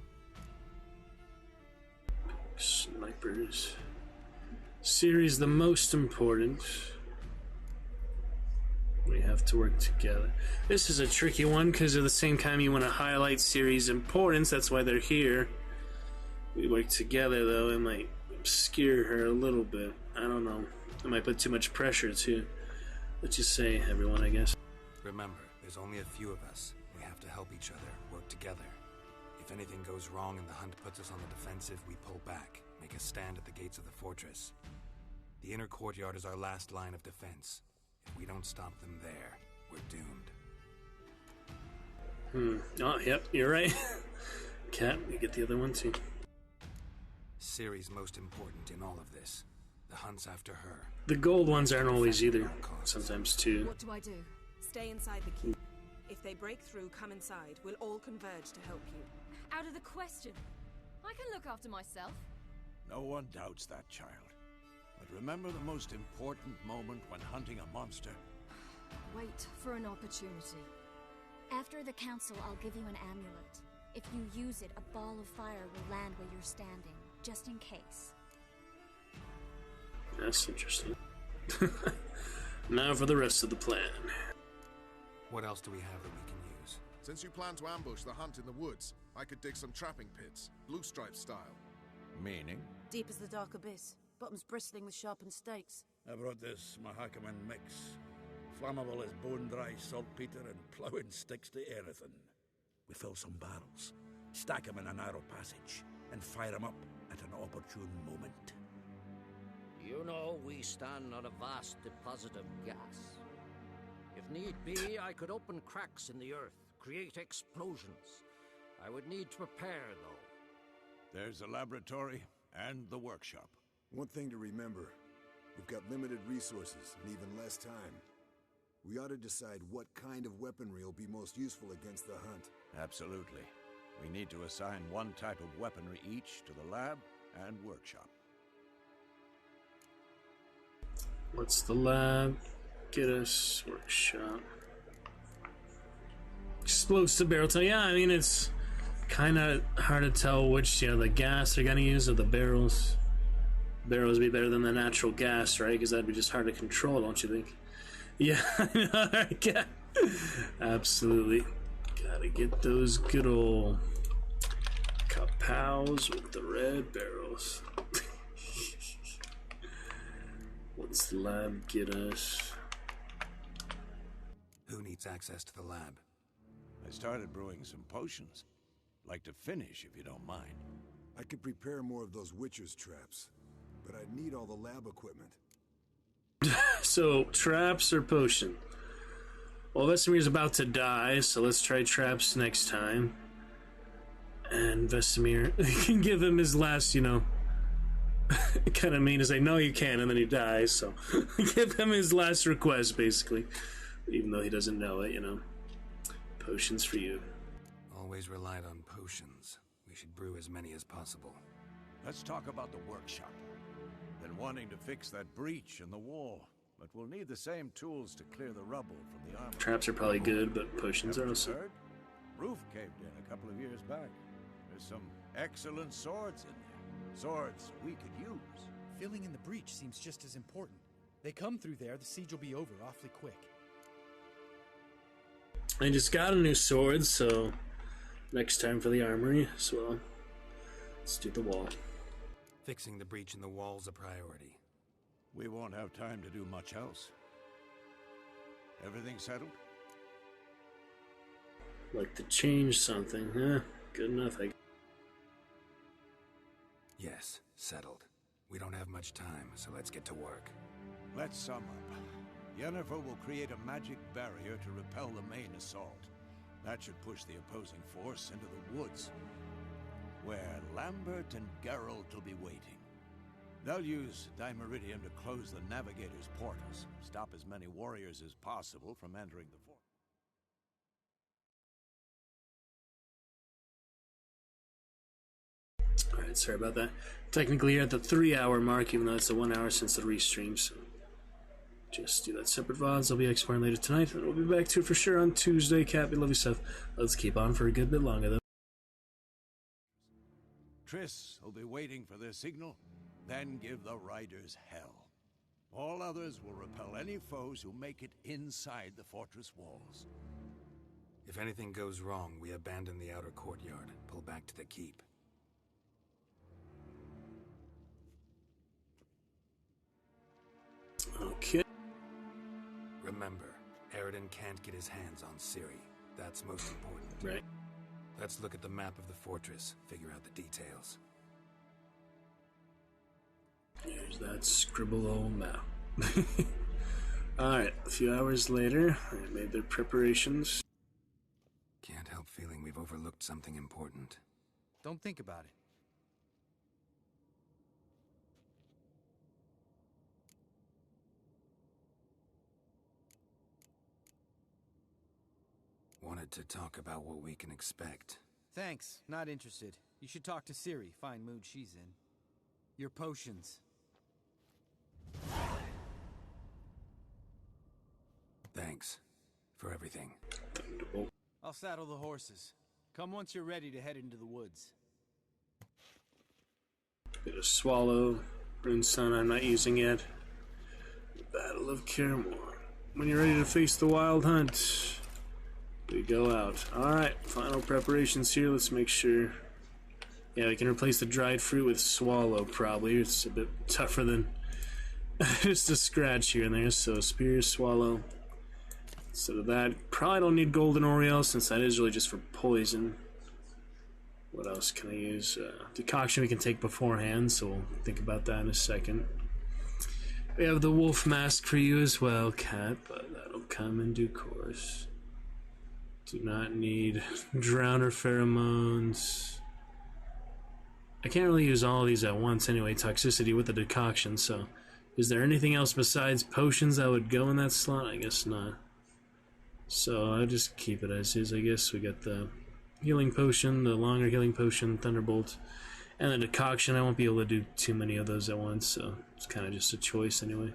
Snipers. Ciri's the most important. We have to work together. This is a tricky one because at the same time you want to highlight Ciri's importance. That's why they're here. We work together though. It might obscure her a little bit. I don't know. It might put too much pressure too. Let's just say everyone, I guess. Remember, there's only a few of us. We have to help each other, work together. If anything goes wrong and the hunt puts us on the defensive, we pull back, make a stand at the gates of the fortress. The inner courtyard is our last line of defense. If we don't stop them there, we're doomed. Oh, yep, you're right. Cat, we get the other one too. Ciri's most important in all of this. The hunt's after her. The gold ones aren't always either. Sometimes too. What do I do? Stay inside the keep. If they break through, come inside. We'll all converge to help you. Out of the question. I can look after myself. No one doubts that, child. But remember the most important moment when hunting a monster. Wait for an opportunity. After the council, I'll give you an amulet. If you use it, a ball of fire will land where you're standing, just in case. That's interesting. Now for the rest of the plan. What else do we have that we can use? Since you plan to ambush the hunt in the woods, I could dig some trapping pits, blue stripe style. Meaning? Deep as the dark abyss, bottoms bristling with sharpened stakes. I brought this Mahakaman mix. Flammable as bone-dry saltpeter and ploughing sticks to anything. We fill some barrels, stack them in a narrow passage, and fire them up at an opportune moment. You know, we stand on a vast deposit of gas. If need be, I could open cracks in the earth, create explosions. I would need to prepare, though. There's the laboratory and the workshop. One thing to remember, we've got limited resources and even less time. We ought to decide what kind of weaponry will be most useful against the hunt. Absolutely. We need to assign one type of weaponry each to the lab and workshop. What's the lab? Get us workshop. Explosive barrel. Yeah, I mean, it's kind of hard to tell which, the gas they're gonna use or the barrels. Barrels would be better than the natural gas, right? Because that'd be just hard to control, don't you think? Yeah, I know. Absolutely. Gotta get those good old kapows with the red barrels. What's the lab get us? Who needs access to the lab? I started brewing some potions. Like to finish, if you don't mind. I could prepare more of those Witcher's traps, but I'd need all the lab equipment. So, traps or potion? Well, Vesemir's about to die, so let's try traps next time. And Vesemir can give him his last, kind of mean to say, no, you can't, and then he dies, so give him his last request, basically. Even though he doesn't know it, Potions for you. Always relied on potions. We should brew as many as possible. Let's talk about the workshop. Been wanting to fix that breach in the wall, but we'll need the same tools to clear the rubble from the armor. Traps are probably good, but potions are also... Roof caved in a couple of years back. There's some excellent swords in there. Swords we could use. Filling in the breach seems just as important. They come through there, the siege will be over awfully quick. I just got a new sword, so next time for the armory as well. Let's do the wall. Fixing the breach in the wall's a priority. We won't have time to do much else. Everything settled? Like to change something, huh? Good enough, Yes, settled. We don't have much time, so let's get to work. Let's sum up. Yennefer will create a magic barrier to repel the main assault. That should push the opposing force into the woods, where Lambert and Geralt will be waiting. They'll use Dimeridium to close the Navigator's portals, stop as many warriors as possible from entering the fort. Alright, sorry about that. Technically you're at the 3-hour mark, even though it's the 1 hour since the restream, so just do that separate VODs. I'll be exporting later tonight, and we'll be back to it for sure on Tuesday. Cappy, love you stuff. Let's keep on for a good bit longer, though. Triss will be waiting for their signal, then give the riders hell. All others will repel any foes who make it inside the fortress walls. If anything goes wrong, we abandon the outer courtyard, pull back to the keep. Okay. Remember, Aridin can't get his hands on Ciri. That's most important. Right. Let's look at the map of the fortress, figure out the details. Here's that scribble old map. Alright, a few hours later, they made their preparations. Can't help feeling we've overlooked something important. Don't think about it. Wanted to talk about what we can expect. Thanks, not interested. You should talk to Ciri, fine mood she's in. Your potions. Thanks for everything. I'll saddle the horses. Come once you're ready to head into the woods. Bit of Swallow, Runestone I'm not using yet. Battle of Karamor. When you're ready to face the wild hunt, we go out. Alright, final preparations here. Let's make sure. Yeah, we can replace the dried fruit with Swallow, probably. It's a bit tougher than just a scratch here and there. So, Spear, Swallow. Instead of that, probably don't need Golden Oriole since that is really just for poison. What else can I use? Decoction we can take beforehand, so we'll think about that in a second. We have the wolf mask for you as well, Cat, but that'll come in due course. Do not need drowner pheromones. I can't really use all of these at once anyway, toxicity with the decoction, so... Is there anything else besides potions that would go in that slot? I guess not. So I'll just keep it as is, I guess. We got the healing potion, the longer healing potion, Thunderbolt, and the decoction. I won't be able to do too many of those at once, so it's kind of just a choice anyway.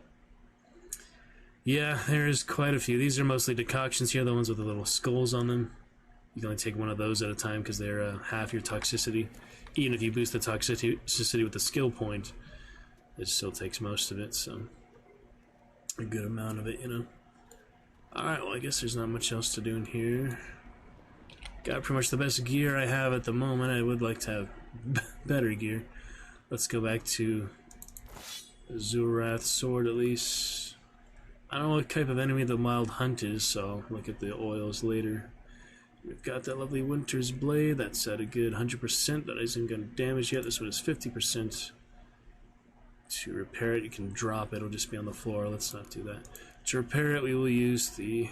Yeah, there's quite a few. These are mostly decoctions here, the ones with the little skulls on them. You can only take one of those at a time because they're half your toxicity. Even if you boost the toxicity with the skill point, it still takes most of it, so a good amount of it, you know. Alright, well, I guess there's not much else to do in here. Got pretty much the best gear I have at the moment. I would like to have better gear. Let's go back to Zurath's sword at least. I don't know what type of enemy the Wild Hunt is, so I'll look at the oils later. We've got that lovely Winter's Blade. That's at a good 100%. That isn't going to damage yet. This one is 50%. To repair it, you can drop it. It'll just be on the floor. Let's not do that. To repair it, we will use the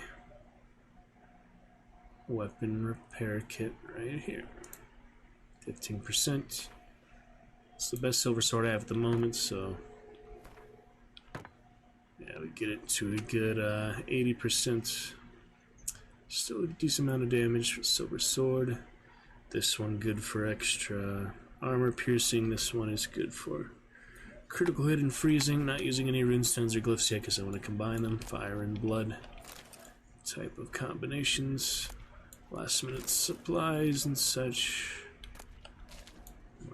weapon repair kit right here. 15%. It's the best silver sword I have at the moment, so yeah, we get it to a good 80%. Still a decent amount of damage for silver sword. This one good for extra armor piercing. This one is good for critical hit and freezing. Not using any runestones or glyphs yet because I want to combine them. Fire and blood type of combinations. Last minute supplies and such.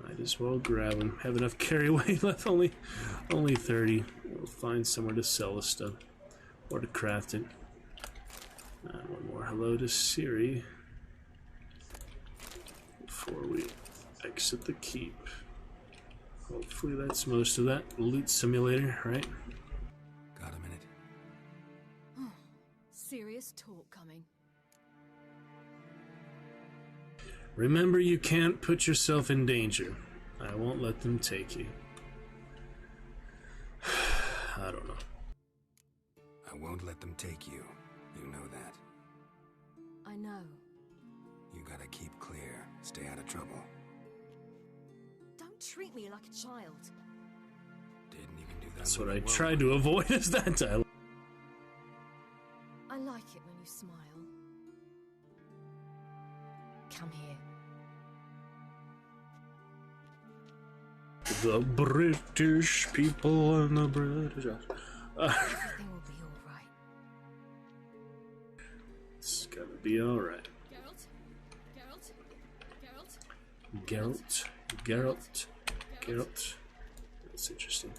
Might as well grab them. Have enough carry weight left. Only 30. We'll find somewhere to sell the stuff or to craft it. And one more hello to Siri before we exit the keep. Hopefully that's most of that. Loot simulator, right? Got a minute? Oh, serious talk coming. Remember, you can't put yourself in danger. I won't let them take you. I don't know. I won't let them take you. You know that. I know. You gotta keep clear. Stay out of trouble. Don't treat me like a child. Didn't even do that. That's what I tried to avoid is that dialogue. I like it when you smile. Come here. The British people and the British. Everything will be all right. It's gonna be all right. Geralt. That's interesting.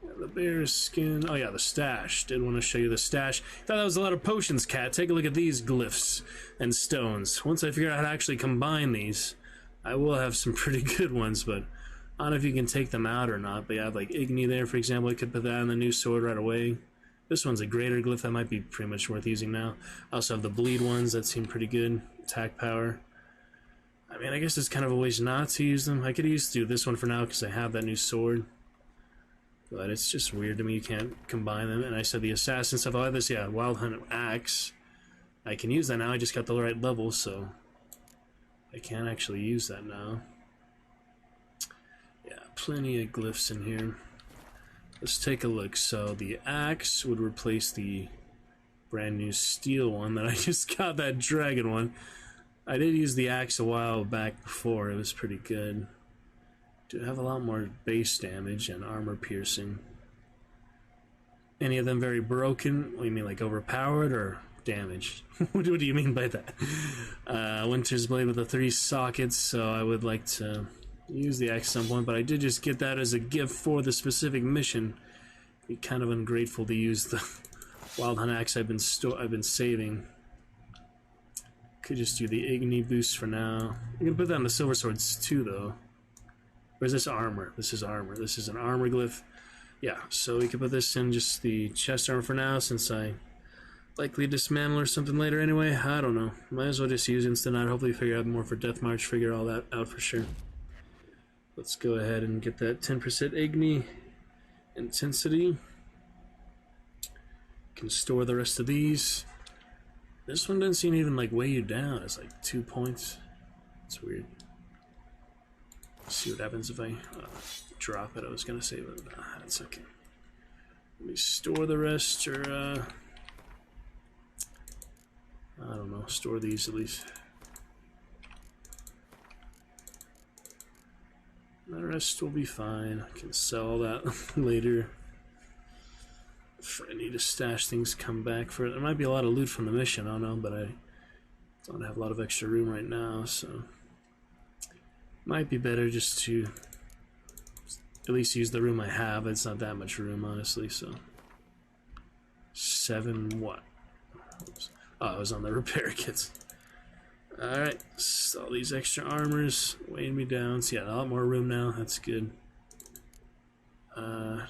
Yeah, the bear skin. Oh yeah, the stash. Did want to show you the stash. Thought that was a lot of potions, Cat. Take a look at these glyphs and stones. Once I figure out how to actually combine these, I will have some pretty good ones, but I don't know if you can take them out or not. But you have like Igni there, for example. I could put that on the new sword right away. This one's a greater glyph that might be pretty much worth using now. I also have the bleed ones that seem pretty good. Attack power. I mean, I guess it's kind of a waste not to use them. I could use this one for now because I have that new sword. But it's just weird to me you can't combine them. And I said the assassin stuff. I have this, yeah, Wild Hunt axe. I can use that now. I just got the right level, so I can actually use that now. Yeah, plenty of glyphs in here. Let's take a look. So the axe would replace the brand new steel one that I just got, that dragon one. I did use the axe a while back before. It was pretty good. Do have a lot more base damage and armor piercing. Any of them very broken? What do you mean, like overpowered or damaged? What do you mean by that? Winter's Blade with the 3 sockets, so I would like to use the axe at some point, but I did just get that as a gift for the specific mission. It'd be kind of ungrateful to use the Wild Hunt axe I've been saving. Could just do the Igni boost for now. I'm gonna put that on the silver swords too, though. Or is this armor? This is armor. This is an armor glyph. Yeah, so we could put this in just the chest armor for now, since I likely dismantle or something later anyway. I don't know. Might as well just use instant out. Hopefully figure out more for Death March. Figure all that out for sure. Let's go ahead and get that 10% Igni intensity. Can store the rest of these. This one doesn't seem to even like weigh you down. It's like 2 points. It's weird. See what happens if I drop it. I was gonna say, but that's okay. Let me store the rest, or I don't know, store these at least. The rest will be fine. I can sell that later. If I need to stash things, come back for it. There might be a lot of loot from the mission, I don't know, but I don't have a lot of extra room right now, so might be better just to at least use the room I have. It's not that much room, honestly, so 7 what? Oops. Oh, I was on the repair kits. Alright, all these extra armors weighing me down. So yeah, a lot more room now. That's good.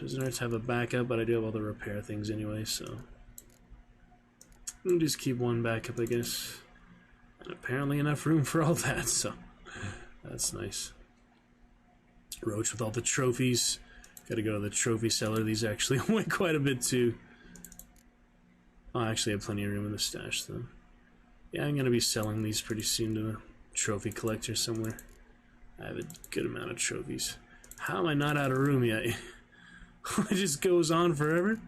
Doesn't hurt to have a backup, but I do have all the repair things anyway, so we'll just keep one backup, I guess. And apparently enough room for all that, so that's nice. Roach with all the trophies. Gotta go to the trophy cellar. These actually weigh quite a bit too. Oh, I actually have plenty of room in the stash though. Yeah, I'm gonna be selling these pretty soon to a trophy collector somewhere. I have a good amount of trophies. How am I not out of room yet? It just goes on forever.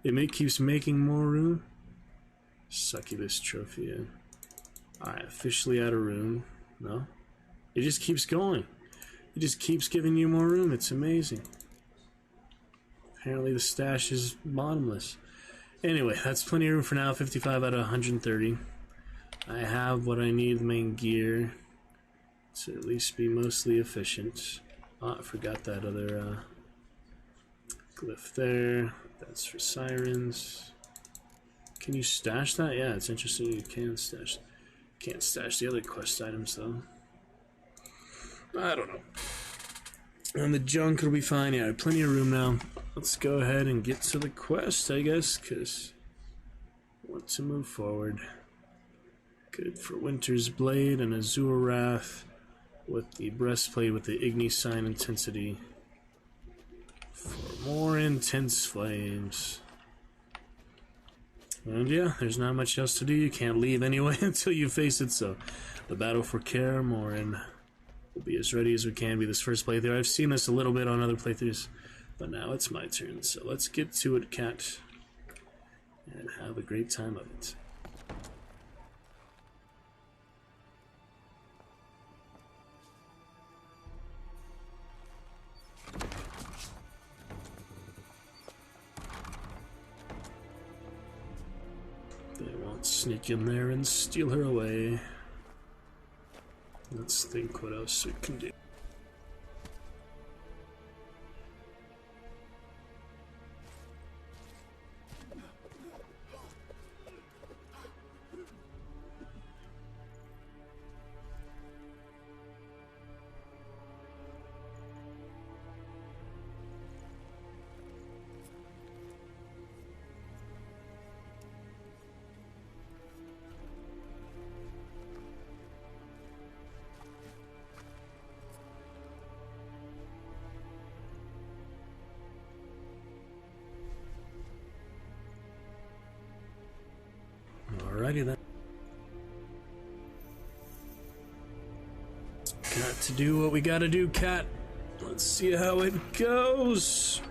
It keeps making more room. Succubus trophy, yeah. Alright, officially out of room. No? It just keeps going. It just keeps giving you more room. It's amazing. Apparently the stash is bottomless. Anyway, that's plenty of room for now. 55 out of 130. I have what I need, the main gear, to at least be mostly efficient. Oh, I forgot that other glyph there. That's for sirens. Can you stash that? Yeah, it's interesting you can stash. Can't stash the other quest items though. I don't know. And the junk will be fine. Yeah, I have plenty of room now. Let's go ahead and get to the quest, I guess, because I want to move forward. Good for Winter's Blade and Azure Wrath with the breastplate with the Igni sign intensity for more intense flames. And yeah, there's not much else to do. You can't leave anyway until you face it, so the battle for Kaer Morhen will be as ready as we can be this first playthrough. I've seen this a little bit on other playthroughs, but now it's my turn, so let's get to it, cat, and have a great time of it. Sneak in there and steal her away. Let's think what else we can do. Alrighty then. Got to do what we gotta do, cat. Let's see how it goes.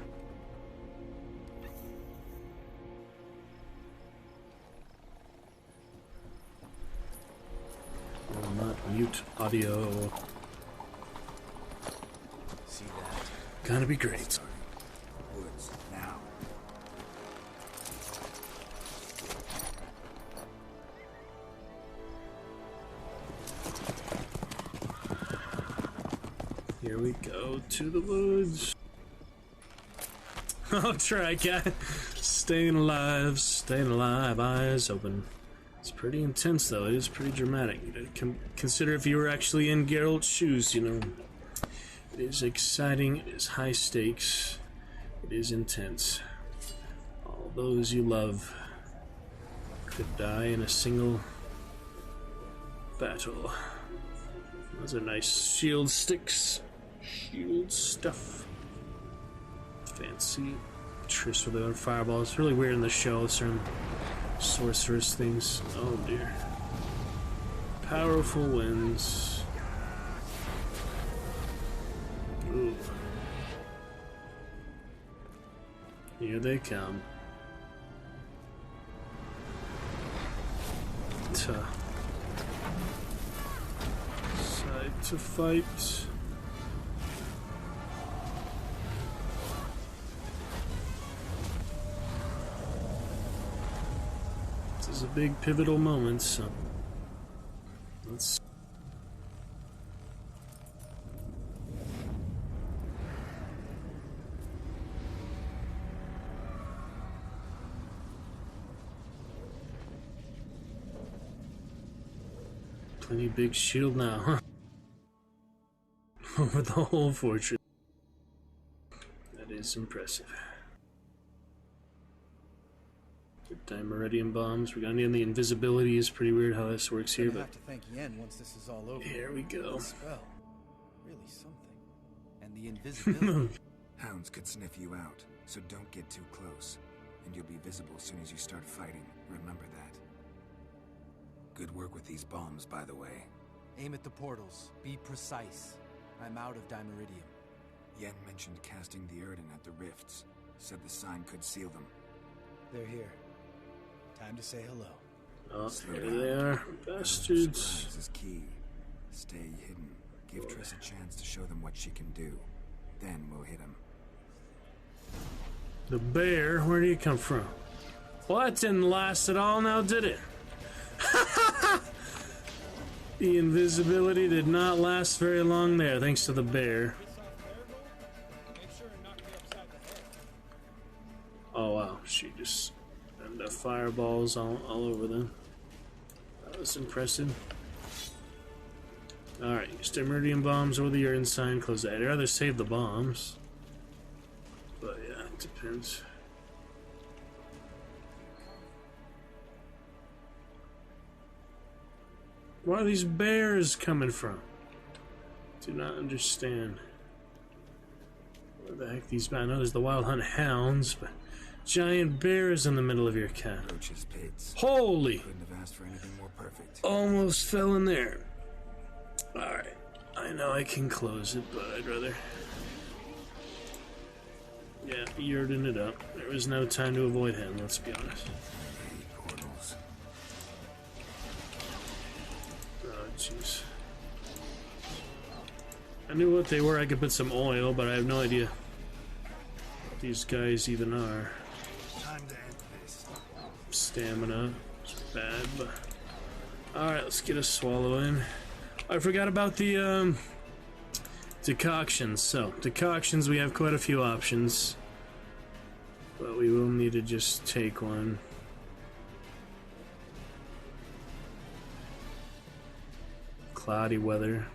Will not mute audio. See that? Gonna be great. Woods now. Here we go to the woods. I'll try, cat. Staying alive, eyes open. It's pretty intense, though. It is pretty dramatic. Consider if you were actually in Geralt's shoes, you know. It is exciting, it is high stakes, it is intense. All those you love could die in a single battle. Those are nice shield sticks. Shield stuff. Fancy. Triss with their fireballs. It's really weird in the show, certain sorceress things. Oh dear. Powerful winds. Ooh. Here they come. Side to fight. This is a big pivotal moment, so let's. Plenty big shield now, huh? Over the whole fortress. That is impressive. Good Dimeridium bombs. We're gonna need the invisibility. Is pretty weird how this works here, but have to thank Yen once this is all over. Here we go. Spell. Really something. And the invisibility. Hounds could sniff you out, so don't get too close. And you'll be visible as soon as you start fighting. Remember that. Good work with these bombs, by the way. Aim at the portals. Be precise. I'm out of Dimeridium. Yen mentioned casting the Erden at the rifts. Said the sign could seal them. They're here. Time to say hello. Oh, here they are. Bastards. Surprise is key. Stay hidden. Give Triss a chance to show them what she can do. Then we'll hit him. The bear? Where do you come from? Well, that didn't last at all now, did it? The invisibility did not last very long there, thanks to the bear. Oh wow, she just had the fireballs all over them. That was impressive. Alright, use Dimeridium bombs or the Urine sign, close that. I'd rather save the bombs. But yeah, it depends. Where are these bears coming from? Do not understand. Where the heck these I know there's the Wild Hunt hounds, but giant bears in the middle of your camp. Holy! Couldn't have asked for anything more perfect. Almost fell in there. Alright. I know I can close it, but I'd rather. Yeah, yurden it up. There was no time to avoid him, let's be honest. Portals. Jeez. I knew what they were. I could put some oil, but I have no idea what these guys even are. Time to end this. Stamina. It's bad, but alright, let's get a swallow in. I forgot about the decoctions. So, decoctions, we have quite a few options. But we will need to just take one. Cloudy weather.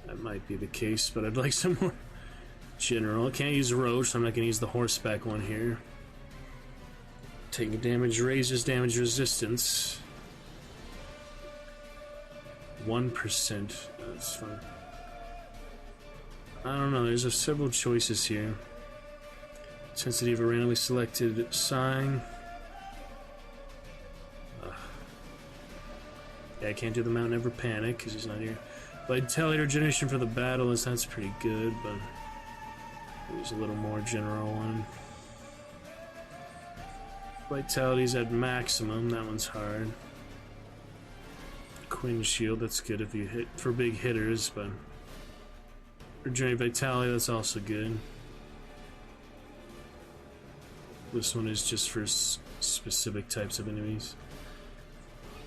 That might be the case, but I'd like some more general. Can't use Roach, so I'm not going to use the horseback one here. Taking damage raises damage resistance. 1%. That's fine. I don't know, there's several choices here. Sensitivity of a randomly selected sign. Yeah, I can't do the Mount Never Panic because he's not here. Vitality regeneration for the battle that's pretty good, but there's a little more general one. Vitality's at maximum, that one's hard. Quinn Shield, that's good if you hit for big hitters, but regenerate Vitality, that's also good. This one is just for specific types of enemies.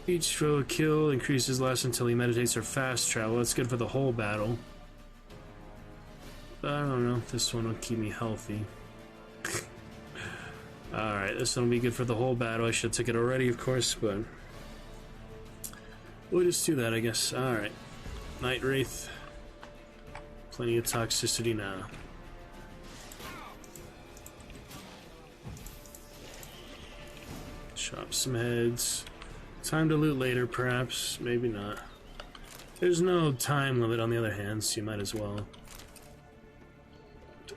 Each foe kill increases less until he meditates or fast travel. That's good for the whole battle. But I don't know. This one will keep me healthy. Alright, this one will be good for the whole battle. I should have took it already, of course, but we'll just do that, I guess. Alright. Night Wraith. Plenty of toxicity now. Chop some heads. Time to loot later, perhaps. Maybe not. There's no time limit on the other hand, so you might as well.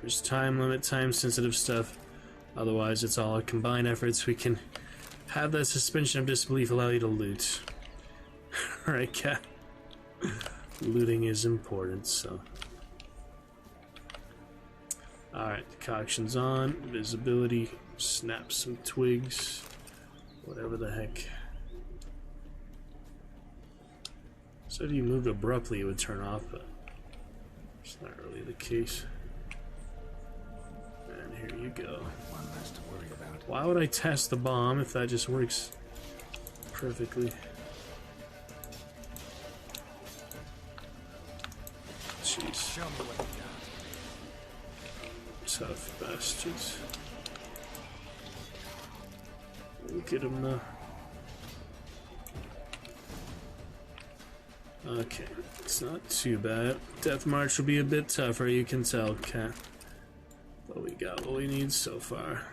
There's time limit, time-sensitive stuff. Otherwise, it's all our combined efforts. We can have that suspension of disbelief allow you to loot. Alright, cat. Looting is important, so Alright, decoction's on. Visibility. Snap some twigs. Whatever the heck. So if you moved abruptly, it would turn off, but it's not really the case. And here you go. One less to worry about. Why would I test the bomb if that just works perfectly? Jeez. Show me what you got. Tough bastards. Look at him though. Okay, it's not too bad. Death March will be a bit tougher, you can tell, Cat. But we got what we need so far.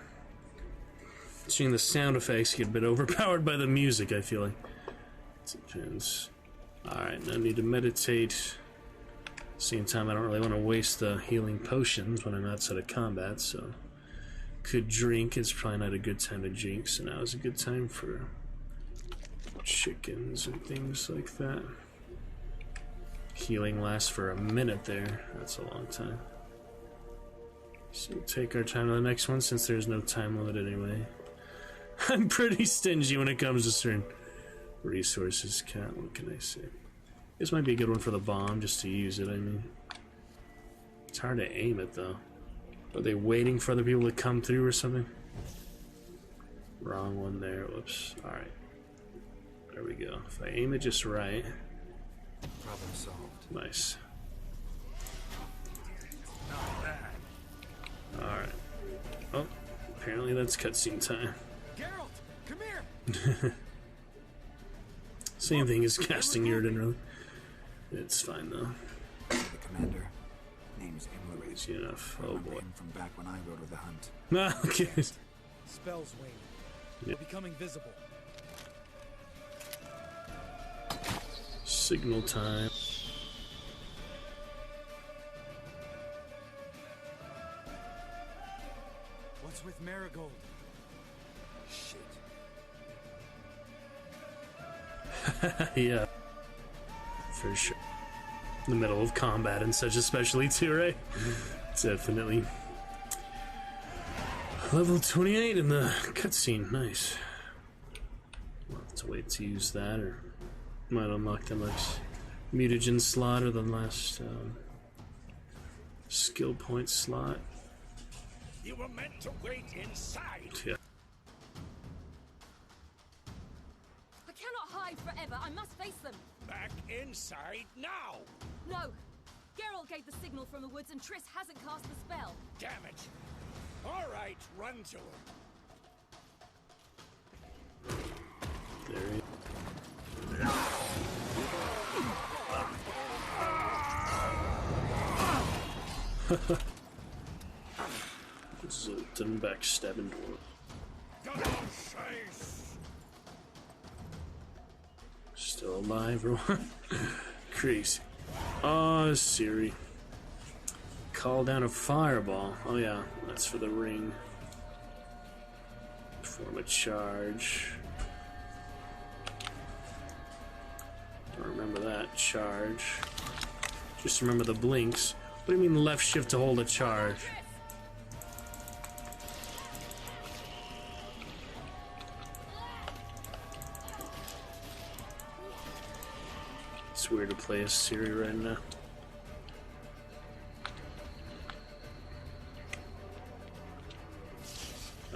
Seeing the sound effects get a bit overpowered by the music, I feel like. It depends. Alright, now I need to meditate. Same time, I don't really want to waste the healing potions when I'm outside of combat, so could drink. It's probably not a good time to drink, so now is a good time for chickens and things like that. Healing lasts for a minute there. That's a long time. So we'll take our time to the next one since there's no time limit anyway. I'm pretty stingy when it comes to certain resources, Cat. What can I say? This might be a good one for the bomb, just to use it, I mean. It's hard to aim it, though. Are they waiting for other people to come through or something? Wrong one there, whoops. Alright. There we go. If I aim it just right. Problem solved. Nice. Not bad. Alright. Oh, apparently that's cutscene time. Geralt, come here! Same thing as casting Yrden, really. It's fine, though. The commander. Name's Imlerate. Easy enough. Oh, boy. Him from back when I rode with the hunt. Ah, okay. Spells waning. Yep. We're becoming visible. Signal time. What's with Marigold? Shit. Yeah. For sure. In the middle of combat and such, especially too, right? Definitely. Level 28 in the cutscene. Nice. We'll have to wait to use that, or might unlock the next mutagen slot or the last skill point slot. You were meant to wait inside. Yeah. I cannot hide forever. I must face them. Back inside now. No. Geralt gave the signal from the woods and Triss hasn't cast the spell. Damn it. All right, run to her. There he is. Zoltan backstabbing dwarf. Still alive, everyone? Crazy. Oh, Siri. Call down a fireball. Oh yeah, that's for the ring. Perform a charge. Don't remember that. Charge. Just remember the blinks. What do you mean left shift to hold a charge? It's weird to play as Siri right now.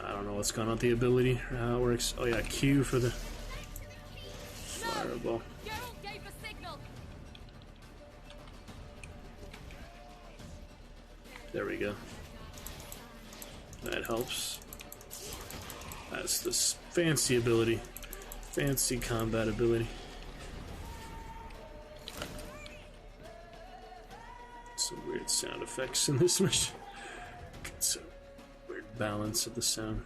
I don't know what's going on with the ability or how it works. Oh yeah, Q for the fireball. Geralt gave the signal. There we go. That helps. That's this fancy ability. Fancy combat ability. Some weird sound effects in this mission. It's a weird balance of the sound.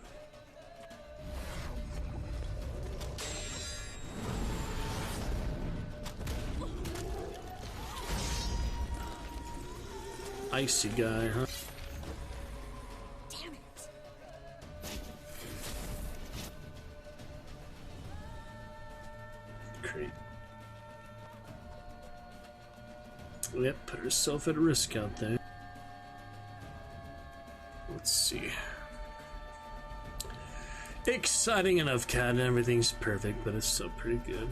Icy guy, huh? Damn it. Great. Yep, put herself at risk out there. Let's see. Exciting enough, cat. Everything's perfect, but it's still pretty good.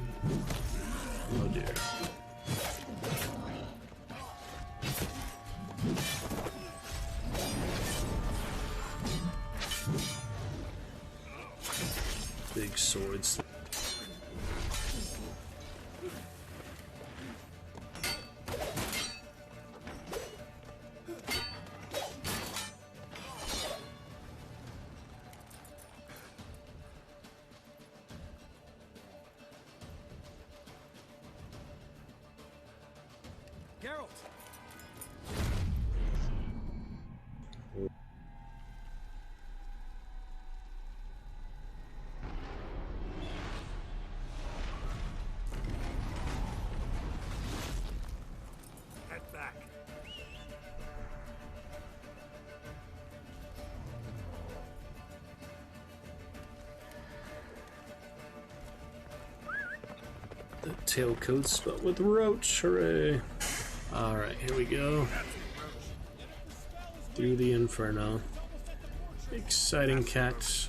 Oh dear. Big swords. The tailcoat spelled with roach, hooray! Alright, here we go. Through the inferno. Exciting cat.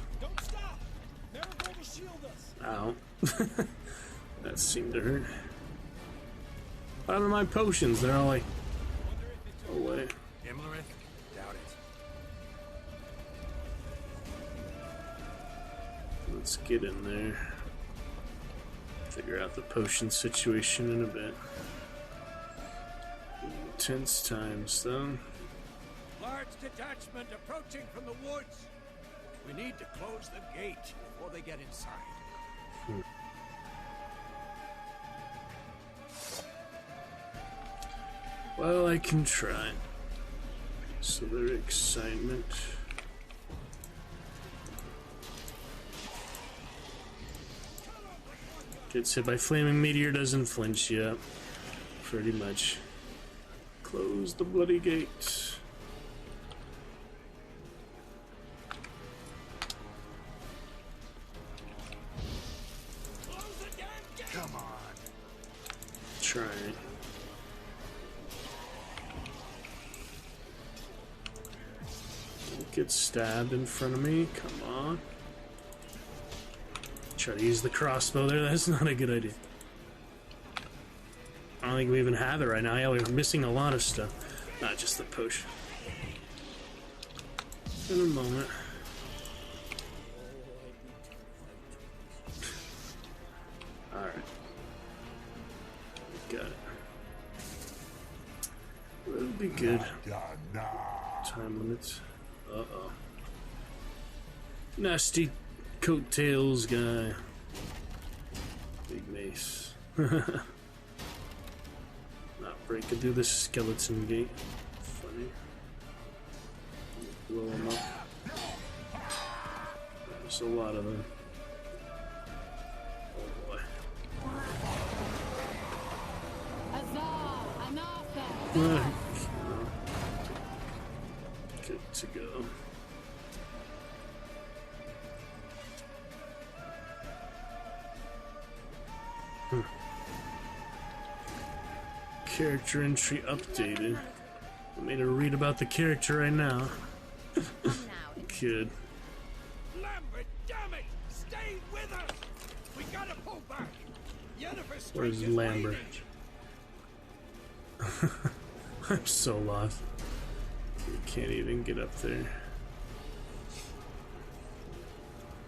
Ow. That seemed to hurt. What happened to my potions? They're all like away. Doubt it. Let's get in there. Figure out the potion situation in a bit. Tense times, though. Large detachment approaching from the woods. We need to close the gate before they get inside. Well, I can try. So their excitement. Gets hit by flaming meteor, doesn't flinch yet. Pretty much. Close the bloody gate. Come on. Try it. Don't get stabbed in front of me. Come on. Try to use the crossbow there. That's not a good idea. I don't think we even have it right now. Yeah, we're missing a lot of stuff. Not just the potion. In a moment. Alright. Got it. That'll be good. Time limits. Uh-oh. Nasty coattails guy. Big mace. Not breaking through the skeleton gate. Funny. Blow them up. There's a lot of them. Oh boy. Good to go. Character entry updated. I made her read about the character right now. Good. Lambert, damn it! Stay with us! We gotta pull back! Yennefer Where's Strait is Lambert? waiting. I'm so lost. You can't even get up there.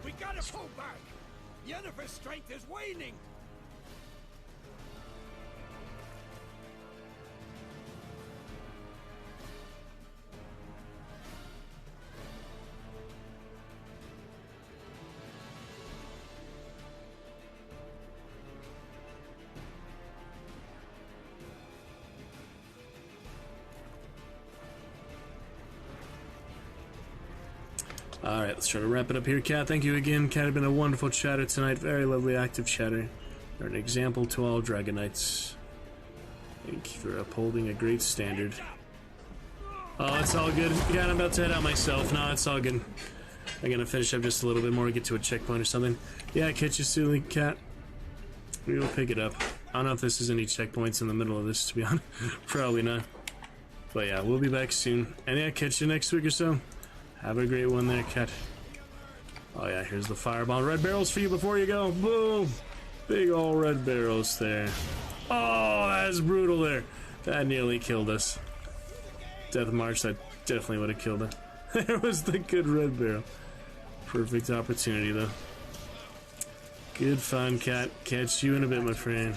We gotta pull back! Yennefer's strength is waning! Alright, let's try to wrap it up here, Cat. Thank you again. Cat has been a wonderful chatter tonight. Very lovely, active chatter. You're an example to all Dragon Knights. Thank you for upholding a great standard. Oh, it's all good. Yeah, I'm about to head out myself. No, it's all good. I'm gonna finish up just a little bit more, get to a checkpoint or something. Yeah, catch you soon, Cat. We will pick it up. I don't know if this is any checkpoints in the middle of this, to be honest. Probably not. But yeah, we'll be back soon. And yeah, catch you next week or so. Have a great one there, cat. Oh yeah, here's the fireball. Red barrels for you before you go. Boom! Big ol' red barrels there. Oh, that's brutal there. That nearly killed us. Death March, that definitely would have killed it. There was the good red barrel. Perfect opportunity, though. Good fun, cat. Catch you in a bit, my friend.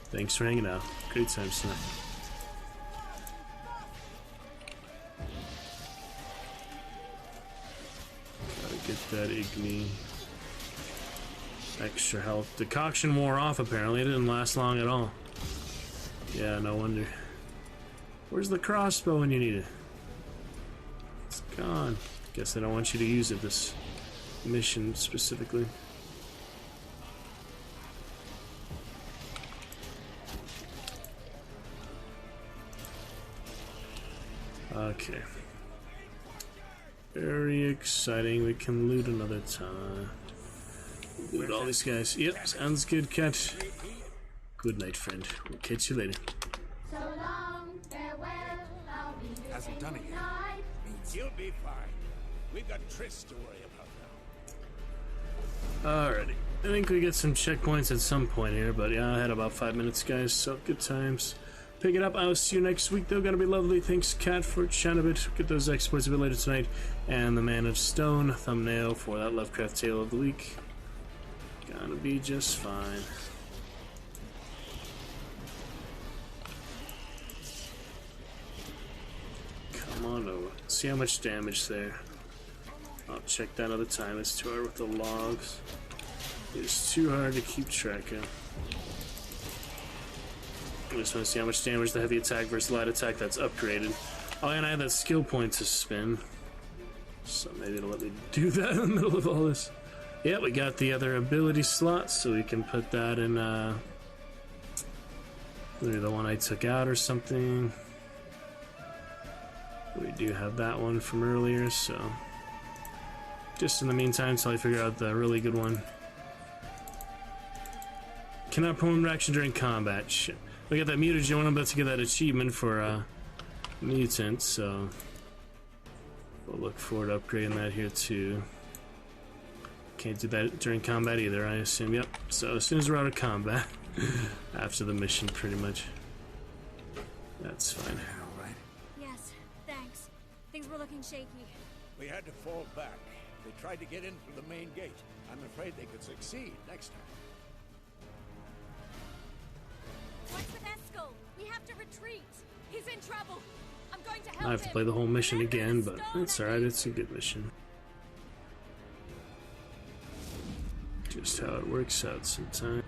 Thanks for hanging out. Great times tonight. Gotta get that Igni. Extra health. Decoction wore off, apparently. It didn't last long at all. Yeah, no wonder. Where's the crossbow when you need it? It's gone. Guess they don't want you to use it this mission specifically. Okay. Very exciting. We can loot another time. Loot all these guys. Yep, sounds good, cat. Good night, friend. We'll catch you later. So long, farewell, I'll be here. Hasn't done it yet. You'll be fine. We've got Triss to worry about now. Alrighty. I think we get some checkpoints at some point here, but yeah, I had about 5 minutes, guys, so good times. Pick it up. I'll see you next week, though. Gonna be lovely. Thanks, Cat, for chatting a bit. Get those exploits a bit later tonight. And the Man of Stone thumbnail for that Lovecraft Tale of the Week. Gonna be just fine. Come on over. See how much damage there. I'll check that other time. It's too hard with the logs. It's too hard to keep track of. I just want to see how much damage the heavy attack versus light attack that's upgraded. Oh, and I have that skill point to spin. So maybe it'll let me do that in the middle of all this. Yeah, we got the other ability slot, so we can put that in, maybe the one I took out or something. We do have that one from earlier, so just in the meantime till I figure out the really good one. Cannot perform action during combat. Shit. We got that mutagen one. I'm about to get that achievement for mutant, so we'll look forward to upgrading that here too. Can't do that during combat either, I assume. Yep. So as soon as we're out of combat, after the mission, pretty much. That's fine. Yes, thanks. Things were looking shaky. We had to fall back. They tried to get in through the main gate. I'm afraid they could succeed next time. What's with Eskel? We have to retreat. He's in trouble. I'm going to help I have to play the whole mission again, but it's alright. It's a good mission. Just how it works out sometimes.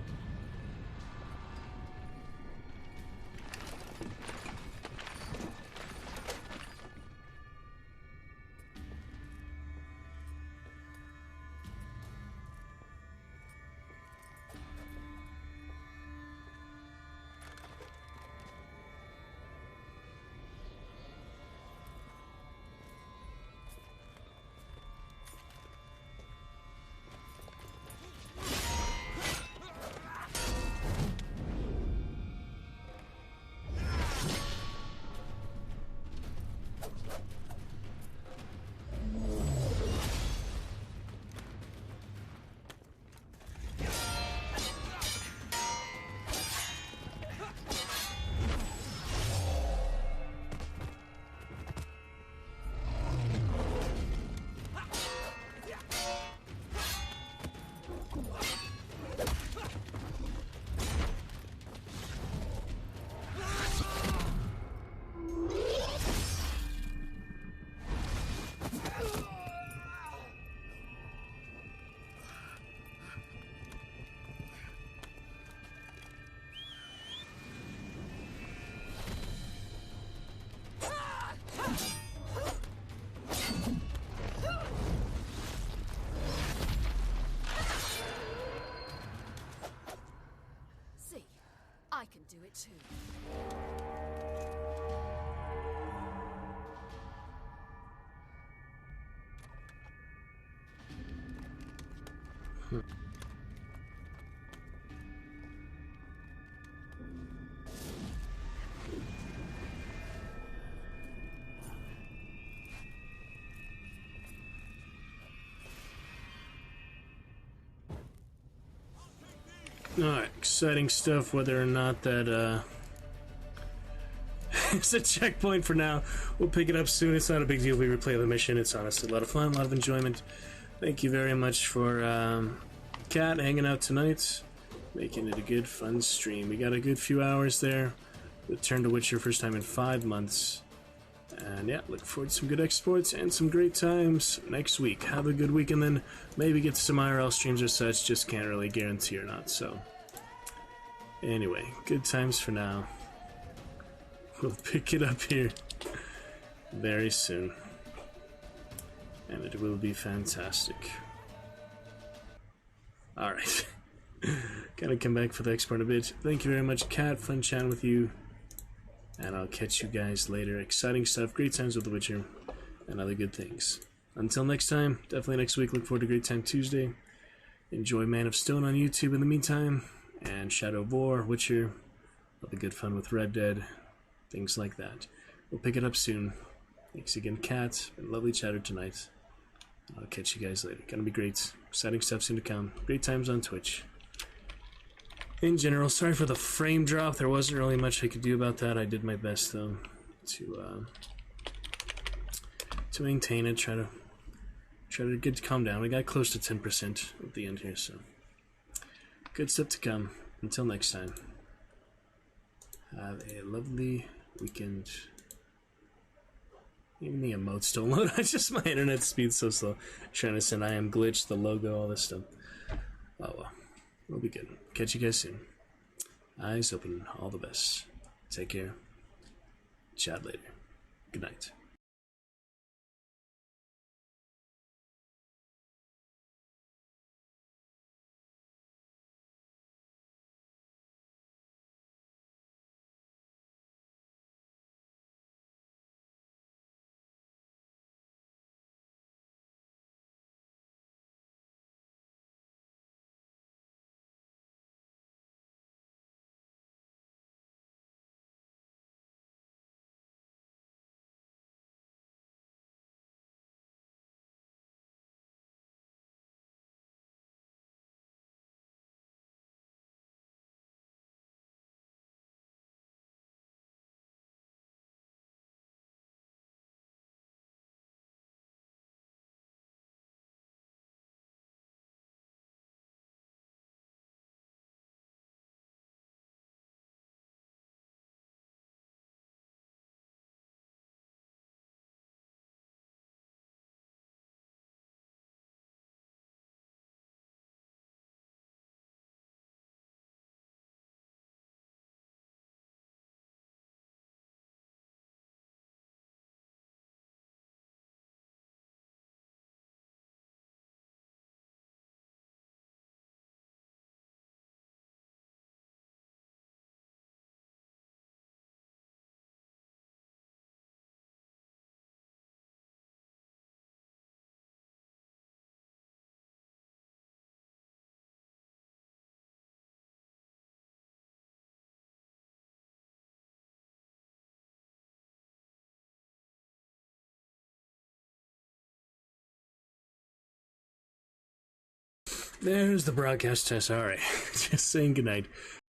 I can do it too. Alright, exciting stuff, whether or not that, it's a checkpoint for now. We'll pick it up soon. It's not a big deal. We replay the mission. It's honestly a lot of fun, a lot of enjoyment. Thank you very much for, Kat hanging out tonight. Making it a good, fun stream. We got a good few hours there. Returned to Witcher first time in 5 months. And yeah, look forward to some good exports and some great times next week. Have a good week, and then maybe get to some IRL streams or such. Just can't really guarantee or not, so. Anyway, good times for now. We'll pick it up here very soon. And it will be fantastic. Alright. Gotta come back for the export a bit. Thank you very much, Kat. Fun chatting with you. And I'll catch you guys later. Exciting stuff, great times with The Witcher, and other good things. Until next time, definitely next week, look forward to Great Time Tuesday. Enjoy Man of Stone on YouTube in the meantime, and Shadow of War, Witcher, all the good fun with Red Dead, things like that. We'll pick it up soon. Thanks again, Kat. Been lovely chatter tonight. I'll catch you guys later. Gonna be great. Exciting stuff soon to come. Great times on Twitch. In general, sorry for the frame drop. There wasn't really much I could do about that. I did my best though to maintain it. Try to get to calm down. We got close to 10% at the end here, so good stuff to come. Until next time, have a lovely weekend. Even the emotes don't load. It's just my internet speed's so slow. Trying to send I am glitched, the logo, all this stuff. Oh well. We'll be good. Catch you guys soon. Eyes open. All the best. Take care. Chat later. Good night. There's the broadcast test. Alright. Just saying goodnight.